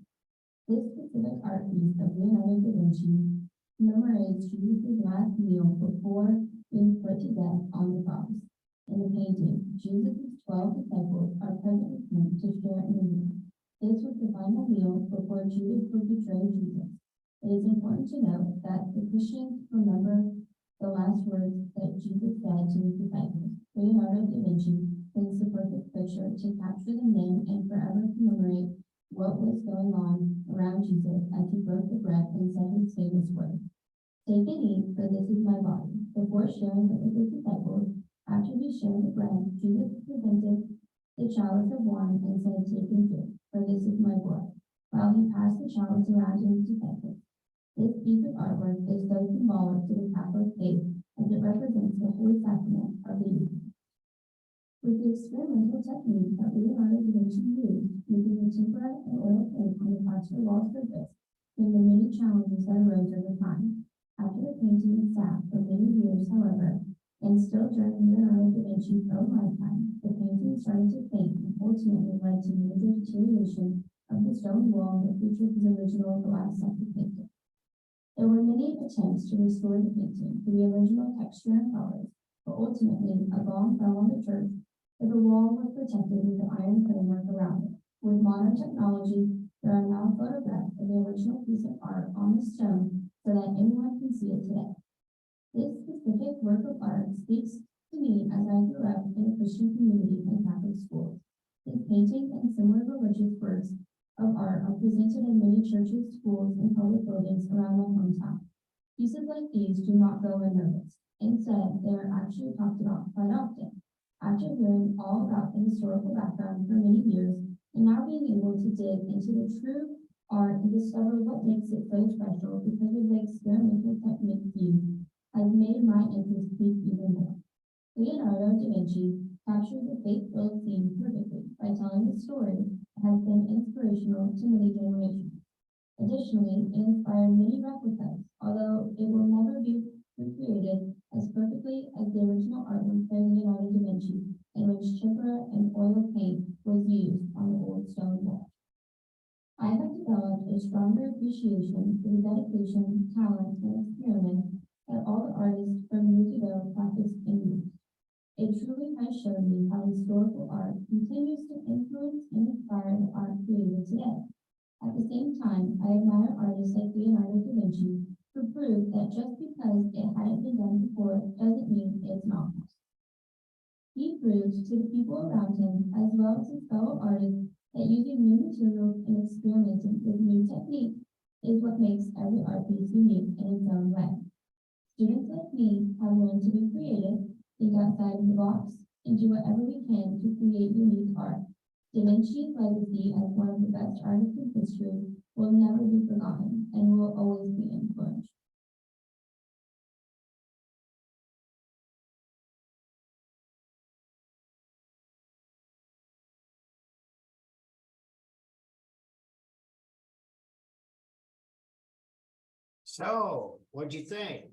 This specific art piece of Leonardo da Vinci commemorates Jesus' last meal before being put to death on the cross. In the painting, Jesus' 12 disciples are present with him to share in the meal. This was the final meal before Judas would betray Jesus. It is important to note that the Christians remember the last words that Jesus said to his disciples. Leonardo da Vinci paints the perfect picture to capture them then and forever commemorate what was going on around Jesus as he broke the bread and said his famous words. Take and eat, for this is my body. Before sharing it with his disciples, after he shared the bread, Jesus presented the chalice of wine and said, take and drink, for this is my blood, while he passed the chalice around to his disciples. This piece of artwork is so symbolic to the Catholic faith as it represents the holy sacrament of the Eucharist. With the experimental technique that Leonardo da Vinci used, using the tempera and oil paint on the plaster wall surface, came the many challenges that arose over time. After the painting sat for many years, however, and still during Leonardo da Vinci's own lifetime, the painting started to fade and ultimately led to major deterioration of the stone wall that featured his original The Last Supper painting. There were many attempts to restore the painting to the original texture and colors, but ultimately a bomb fell on the church, but the wall was protected with the iron framework around it. With modern technology, there are now photographs of the original piece of art on the stone so that anyone can see it today. This specific work of art speaks to me as I grew up in a Christian community and Catholic schools. This painting and similar religious works of art are presented in many churches, schools, and public buildings around my hometown. Pieces like these do not go unnoticed. Instead, they are actually talked about quite often. After hearing all about the historical background for many years, and now being able to dig into the true art and discover what makes it so special because of the experimental techniques used, has made my interest peak even more. Leonardo da Vinci captured the faith-filled theme perfectly by telling a story that has been inspirational to many generations. Additionally, it inspired many replicas, although it will never be recreated as perfectly as the original artwork by Leonardo da Vinci, in which tempera and oil paint was used on the old stone wall. I have developed a stronger appreciation for the dedication, talent, and experiment that all the artists from years ago practiced and used. It truly has shown me how historical art continues to influence and inspire the art created today. At the same time, I admire artists like Leonardo da Vinci who prove that just because it hadn't been done before doesn't mean it's not possible. He proves to the people around him, as well as his fellow artists, that using new materials and experimenting with new techniques is what makes every art piece unique in its own way. Students like me have learned to be creative, think outside of the box, and do whatever we can to create unique art. Da Vinci's legacy as one of the best artists in history will never be forgotten and will always be influenced. So, what'd you think?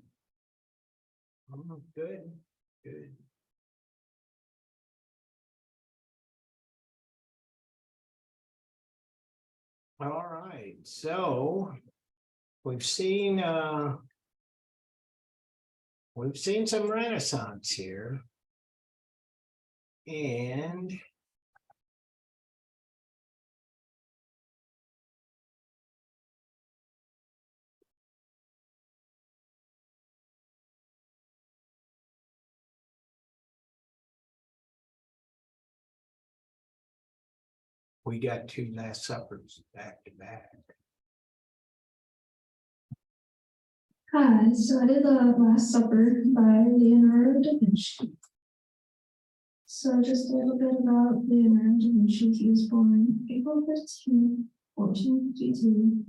Good, good. All right, so we've seen some Renaissance here. And we got two Last Suppers back to back. Hi, so I did the Last Supper by Leonardo da Vinci. So just a little bit about Leonardo da Vinci. He was born April 15, 1452,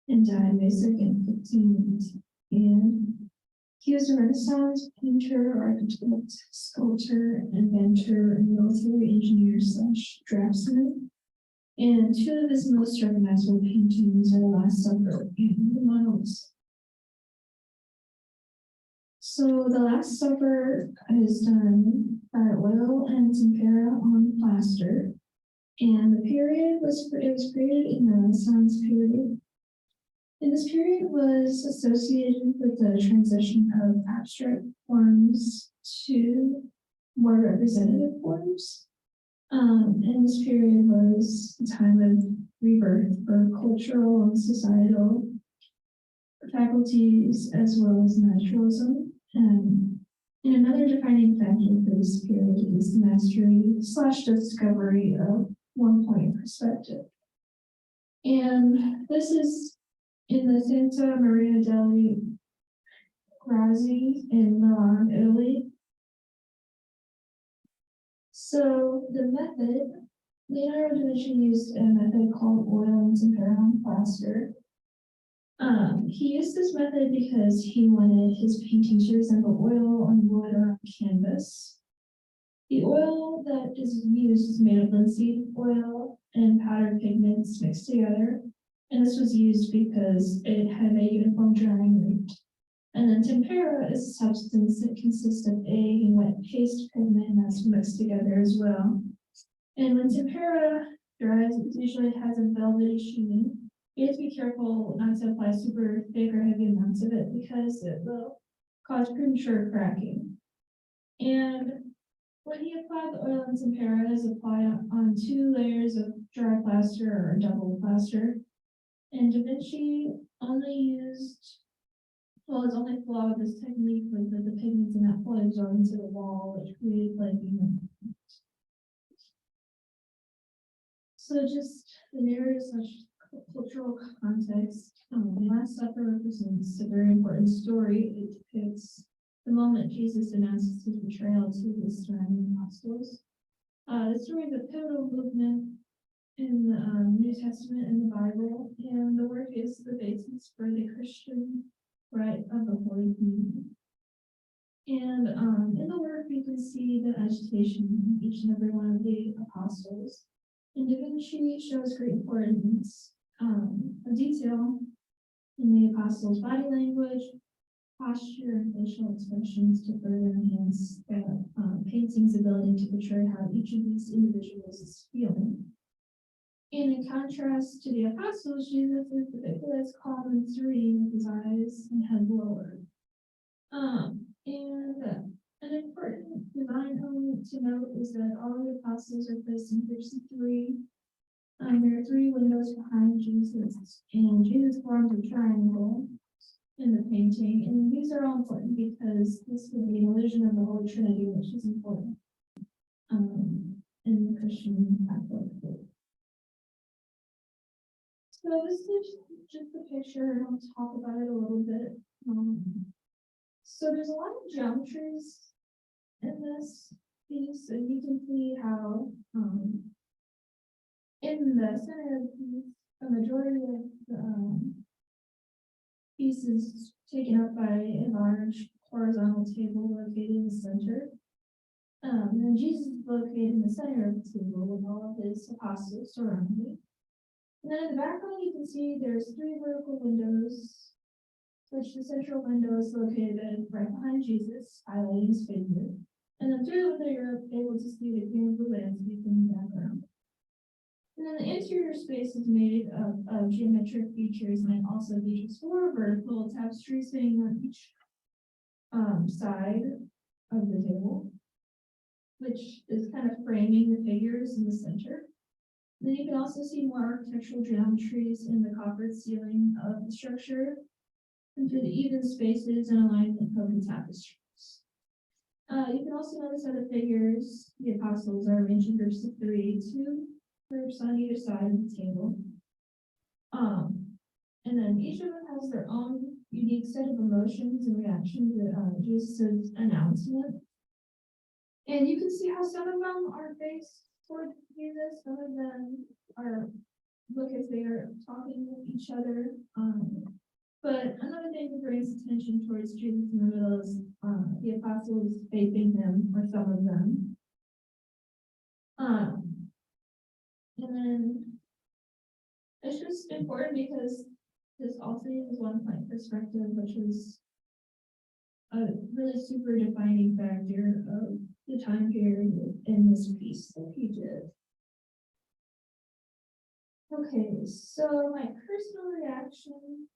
and died May 2nd, 1580. And he was a Renaissance painter, architect, sculptor, inventor, and military engineer / draftsman. And two of his most recognizable paintings are The Last Supper and The Mona Lisa. So The Last Supper is done by oil and tempera on plaster. And the period was created in the Renaissance period. And this period was associated with the transition of abstract forms to more representative forms. And this period was a time of rebirth for cultural and societal faculties as well as naturalism. And another defining factor for this period is the mastery / discovery of one point perspective. And this is in the Santa Maria delle Grazie in Milan, Italy. So the method, Leonardo da Vinci used a method called oil and tempera on plaster. He used this method because he wanted his paintings to resemble oil on wood or on canvas. The oil that is used is made of linseed oil and powdered pigments mixed together. And this was used because it had a uniform drying rate. And then tempera is a substance that consists of egg and wet paste pigment, and that's mixed together as well. And when tempera dries, it usually has a velvety sheen. You have to be careful not to apply super thick or heavy amounts of it because it will cause premature cracking. And when he applied the oil and tempera, it is applied on 2 layers of dry plaster or double plaster. And Da Vinci only used, well, his only flaw with this technique was that the pigments in that fully absorbed into the wall, which created flaking. So just the narrative / cultural context. The Last Supper represents a very important story. It depicts the moment Jesus announces his betrayal to his surrounding apostles. The story is a pivotal movement in the New Testament and the Bible, and the work is the basis for the Christian rite of the Holy Communion. And in the work, we can see the agitation of each and every one of the apostles. And Da Vinci shows great importance of detail in the apostles' body language, posture, and facial expressions to further enhance the painting's ability to portray how each of these individuals is feeling. And in contrast to the apostles, Jesus is depicted as calm and serene with his eyes and head lowered. And an important design element to note is that all the apostles are placed in groups of 3. There are 3 windows behind Jesus, and Jesus forms a triangle in the painting. And these are all important because this would be an illusion of the Holy Trinity, which is important in the Christian Catholic faith. So this is just a picture, and I'll talk about it a little bit. So there's a lot of geometries in this piece, and you can see how, in the center of the piece, a majority of the, piece is taken up by a large horizontal table located in the center. And Jesus is located in the center of the table with all of his apostles surrounding him. And then in the background, you can see there's 3 vertical windows, which the central window is located right behind Jesus, highlighting his figure. And then through the window, you're able to see the green blue landscape in the background. And then the interior space is made of geometric features, and it also features 4 vertical tapestries sitting on each side of the table, which is kind of framing the figures in the center. And then you can also see more architectural geometries in the coffered ceiling of the structure, and through the even spaces and alignment of the tapestries. You can also notice how the figures, the apostles, are arranged in groups of 3, 2 groups on either side of the table. And then each of them has their own unique set of emotions and reactions to Jesus' announcement. And you can see how some of them are faced toward Jesus, some of them are look as they are talking with each other. But another thing that brings attention towards Jesus in the middle is the apostles facing him, or some of them. And then it's just important because this also uses one point perspective, which is a really super defining factor of the time period in this piece that he did. Okay, so my personal reaction,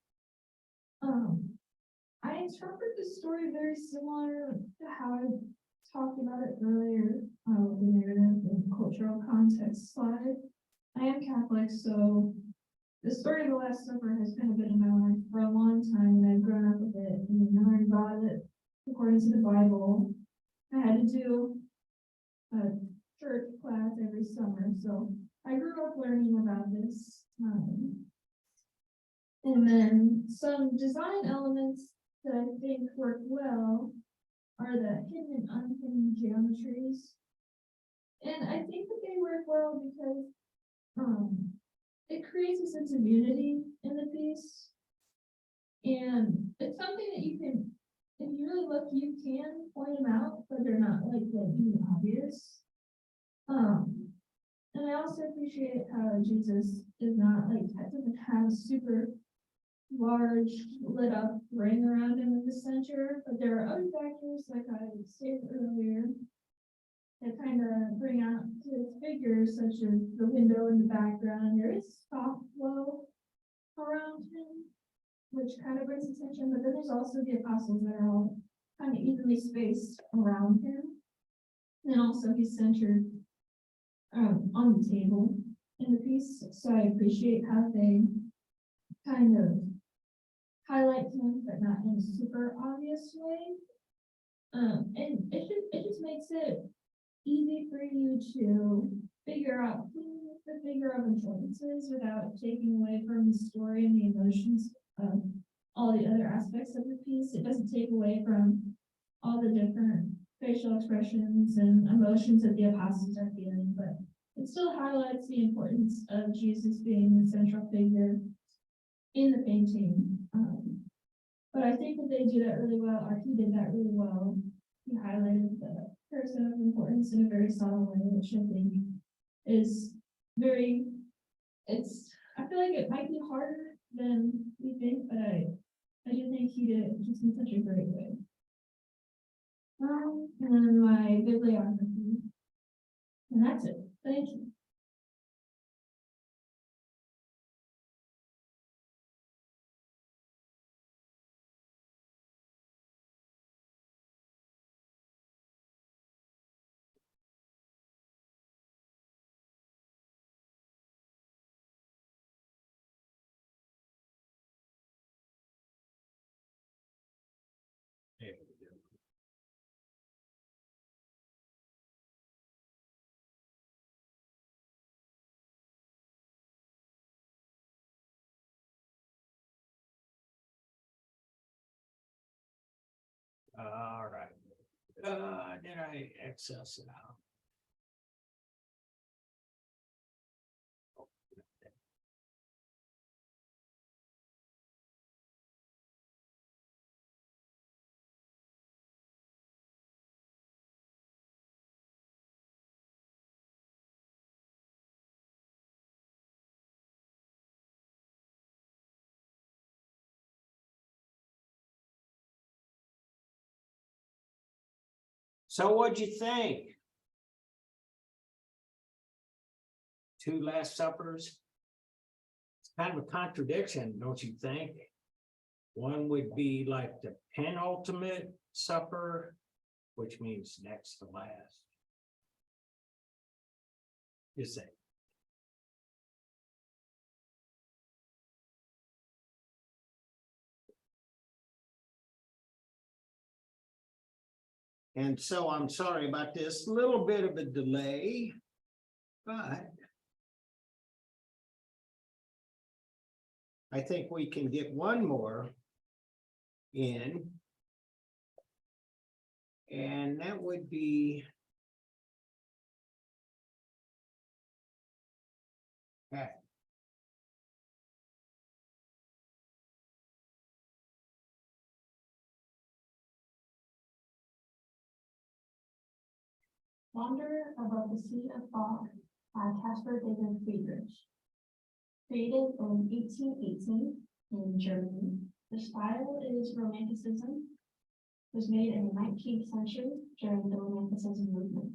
I interpret the story very similar to how I talked about it earlier, with the narrative and cultural context slide. I am Catholic, so the story of the Last Supper has kind of been in my life for a long time, and I've grown up with it and learned about it according to the Bible. I had to do a church class every summer, so I grew up learning about this. And then some design elements that I think work well are the hidden and unhidden geometries. And I think that they work well because it creates a sense of unity in the piece. And it's something that you can, if you really look, you can point them out, but they're not like even obvious. And I also appreciate how Jesus is not like, doesn't have super large lit up ring around him in the center, but there are other factors, like I stated earlier, that kind of bring out his figures, such as the window in the background. There is soft glow around him, which kind of brings attention, but then there's also the apostles that are all kind of evenly spaced around him. And also he's centered on the table in the piece, so I appreciate how they kind of highlight him, but not in a super obvious way. And it just makes it easy for you to figure out who the figure of importance is without taking away from the story and the emotions of all the other aspects of the piece. It doesn't take away from all the different facial expressions and emotions that the apostles are feeling, but it still highlights the importance of Jesus being the central figure in the painting. But I think that they do that really well, or he did that really well. He highlighted the person of importance in a very subtle way, which I think is very, I feel like it might be harder than we think, but I do think he did it just in such a great way. And then my bibliography, and that's it. Thank you. All right. Did I access it out? So what'd you think? Two Last Suppers? It's kind of a contradiction, don't you think? One would be like the penultimate supper, which means next to last. You say. And so I'm sorry about this little bit of a delay, but I think we can get one more in. And that would be that. Wanderer Above the Sea of Fog by Caspar David Friedrich. Created in 1818 in Germany, the style is Romanticism. Was made in the 19th century during the Romanticism movement.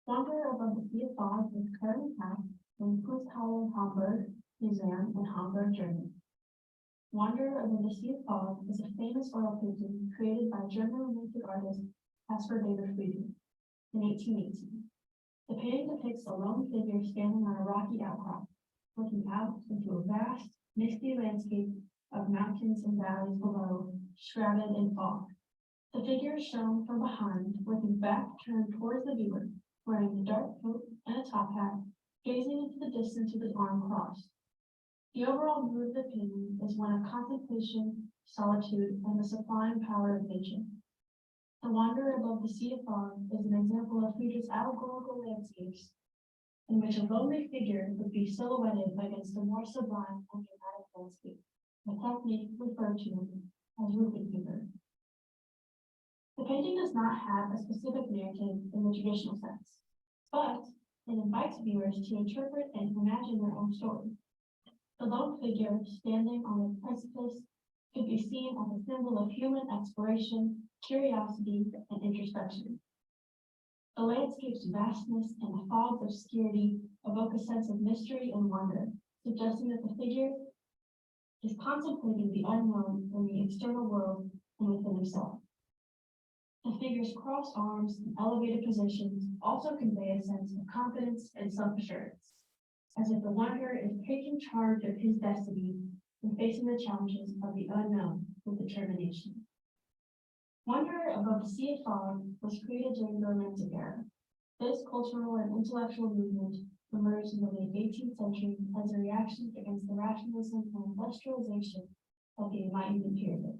Wanderer Above the Sea of Fog is currently kept in Kunsthalle Hamburg Museum in Hamburg, Germany. Wanderer Above the Sea of Fog is a famous oil painting created by German romantic artist Caspar David Friedrich in 1818. The painting depicts a lone figure standing on a rocky outcrop, looking out into a vast, misty landscape of mountains and valleys below, shrouded in fog. The figure is shown from behind, with his back turned towards the viewer, wearing a dark coat and a top hat, gazing into the distance with his arm crossed. The overall mood of the painting is one of contemplation, solitude, and the sublime power of nature. The Wanderer Above the Sea of Fog is an example of Friedrich's allegorical landscapes, in which a lonely figure would be silhouetted against a more sublime and dramatic landscape, a technique referred to as roofing figure. The painting does not have a specific narrative in the traditional sense, but it invites viewers to interpret and imagine their own story. The lone figure standing on the precipice could be seen as a symbol of human exploration, curiosity, and introspection. The landscape's vastness and the fog's obscurity evoke a sense of mystery and wonder, suggesting that the figure is contemplating the unknown in the external world and within himself. The figure's crossed arms and elevated positions also convey a sense of confidence and self-assurance, as if the wanderer is taking charge of his destiny and facing the challenges of the unknown with determination. Wanderer Above the Sea of Fog was created during the Romantic era. This cultural and intellectual movement emerged in the late 18th century as a reaction against the rationalism and industrialization of the Enlightenment period.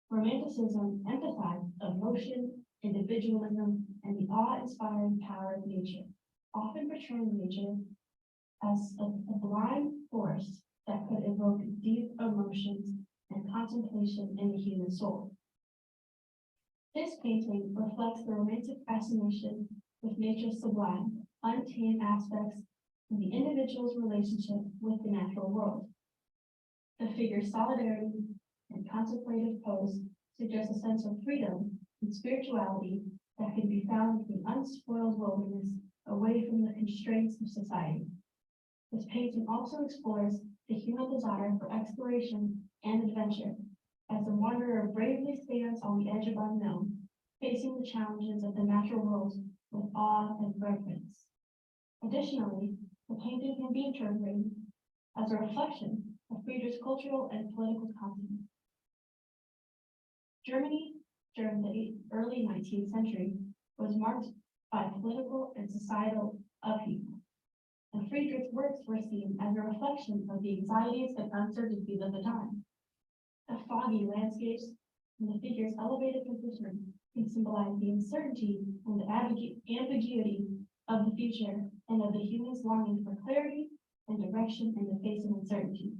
Romanticism emphasized emotion, individualism, and the awe-inspiring power of nature, often portraying nature as a blind force that could evoke deep emotions and contemplation in the human soul. This painting reflects the romantic fascination with nature's sublime, untamed aspects and the individual's relationship with the natural world. The figure's solidarity and contemplative pose suggest a sense of freedom and spirituality that can be found in the unspoiled wilderness away from the constraints of society. This painting also explores the human desire for exploration and adventure, as the wanderer bravely stands on the edge of unknown, facing the challenges of the natural world with awe and reverence. Additionally, the painting can be interpreted as a reflection of Friedrich's cultural and political content. Germany during the early 19th century was marked by political and societal upheaval, and Friedrich's works were seen as a reflection of the anxieties and uncertainties of the time. The foggy landscapes and the figure's elevated position They symbolize the uncertainty and the ambiguity of the future and of the human's longing for clarity and direction in the face of uncertainty.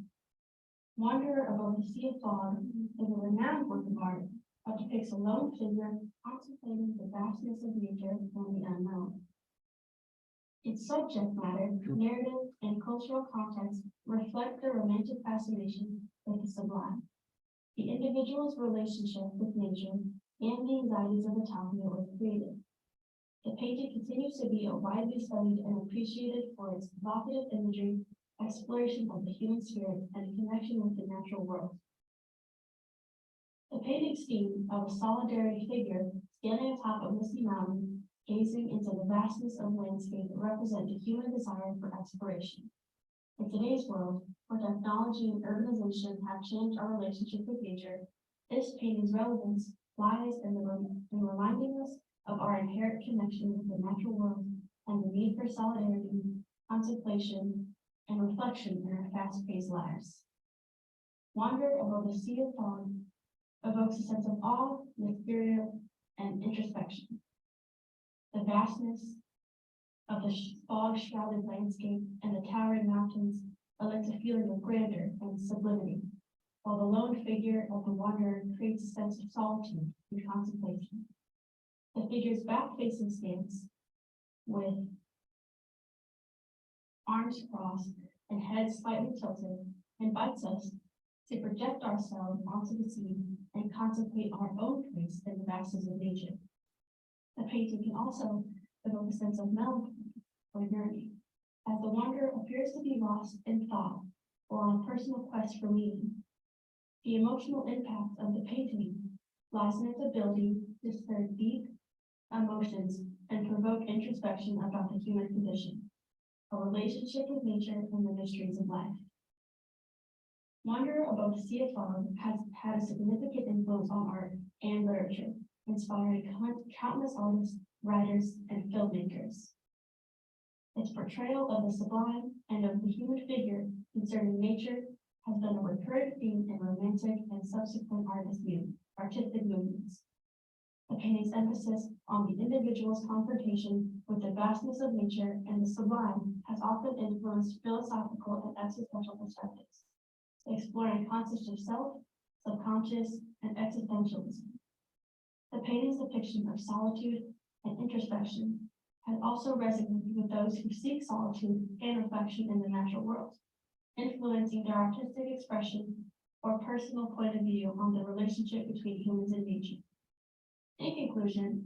Wanderer Above the Sea of Fog is a renowned work of art that depicts a lone figure contemplating the vastness of nature and the unknown. Its subject matter, narrative, and cultural context reflect the romantic fascination with the sublime, the individual's relationship with nature, and the anxieties of the time it was created. The painting continues to be a widely studied and appreciated for its evocative imagery, exploration of the human spirit, and connection with the natural world. The painting's theme of a solitary figure standing atop a misty mountain, gazing into the vastness of landscape, represent a human desire for exploration. In today's world, where technology and urbanization have changed our relationship with nature, this painting's relevance lies in reminding us of our inherent connection with the natural world and the need for solidarity, contemplation, and reflection in our fast-paced lives. Wander Above the Sea of Fog evokes a sense of awe, mystery, and introspection. The vastness of the fog-shrouded landscape and the towering mountains elicits a feeling of grandeur and sublimity, while the lone figure of the wanderer creates a sense of solitude and contemplation. The figure's back-facing stance, with arms crossed and head slightly tilted, invites us to project ourselves onto the scene and contemplate our own place in the vastness of nature. The painting can also evoke a sense of melancholy or yearning, as the wanderer appears to be lost in thought or on a personal quest for meaning. The emotional impact of the painting lies in its ability to stir deep emotions and provoke introspection about the human condition, a relationship with nature, and the mysteries of life. Wanderer Above the Sea of Fog has had a significant influence on art and literature, inspiring countless artists, writers, and filmmakers. Its portrayal of the sublime and of the human figure concerning nature has been a recurring theme in romantic and subsequent artistic movements. The painting's emphasis on the individual's confrontation with the vastness of nature and the sublime has often influenced philosophical and existential perspectives, exploring concepts of self, subconscious, and existentialism. The painting's depiction of solitude and introspection has also resonated with those who seek solitude and reflection in the natural world, influencing their artistic expression or personal point of view on the relationship between humans and nature. In conclusion,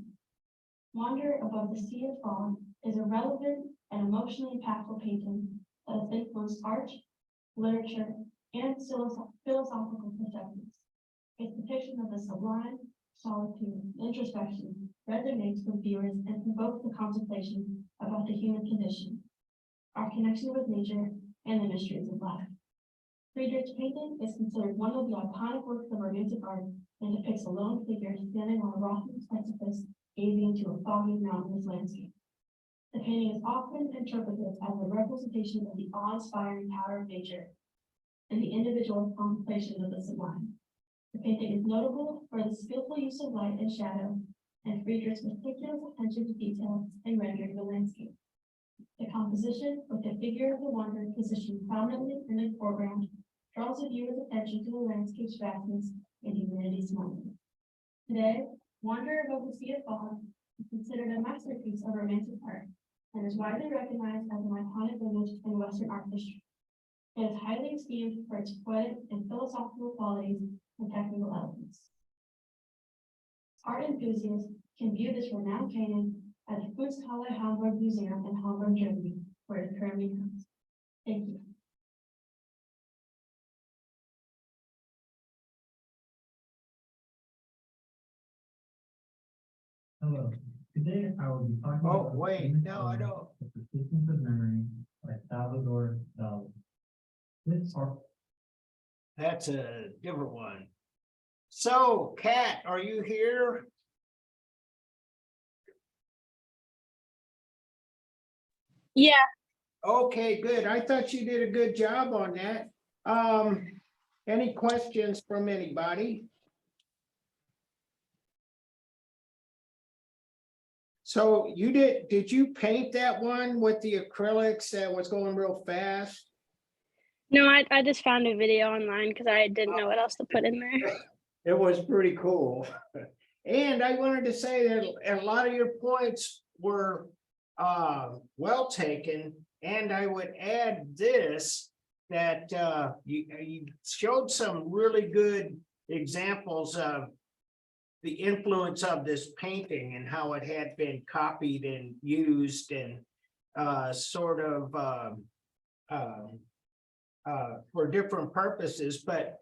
Wander Above the Sea of Fog is a relevant and emotionally impactful painting that has influenced art, literature, and philosophical perspectives. Its depiction of the sublime, solitude, and introspection resonates with viewers and provokes the contemplation about the human condition, our connection with nature, and the mysteries of life. Friedrich's painting is considered one of the iconic works of romantic art and depicts a lone figure standing on a rocky precipice, gazing into a foggy mountainous landscape. The painting is often interpreted as a representation of the awe-inspiring power of nature and the individual's contemplation of the sublime. The painting is notable for the skillful use of light and shadow, and Friedrich's meticulous attention to detail in rendering the landscape. The composition, with the figure of the wanderer positioned prominently in the foreground, draws the viewer's attention to the landscape's vastness and humanity's moment. Today, Wanderer Above the Sea of Fog is considered a masterpiece of romantic art and is widely recognized as an iconic image in Western art history. It is highly esteemed for its poetic and philosophical qualities and technical elements. Art enthusiasts can view this renowned painting at the Kunsthalle Hamburg Museum in Hamburg, Germany, where it currently comes. Thank you. Hello, today I will be talking Oh, about. wait, Famous no, I Poem, don't. The Persistence of Memory by Salvador Dali. This art. That's a different one. So, Kat, are you here? Yeah, Okay, good. I thought you did a good job on that. Any questions from anybody? So did you paint that one with the acrylics that was going real fast? No, I just found a video online because I didn't know what else to put in there. It was pretty cool. And I wanted to say that a lot of your points were well taken. And I would add this, that you showed some really good examples of the influence of this painting and how it had been copied and used and sort of for different purposes. But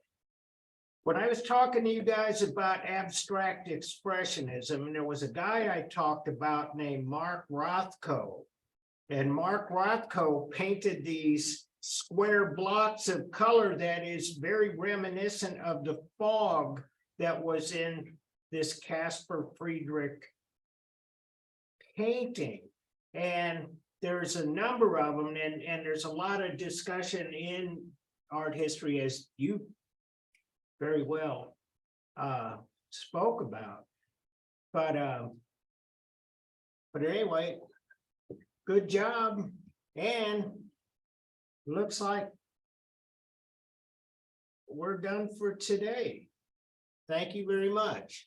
when I was talking to you guys about abstract expressionism, there was a guy I talked about named Mark Rothko. And Mark Rothko painted these square blocks of color that is very reminiscent of the fog that was in this Caspar Friedrich painting. And there's a number of them, and there's a lot of discussion in art history, as you very well spoke about. But anyway, good job. And looks like we're done for today. Thank you very much.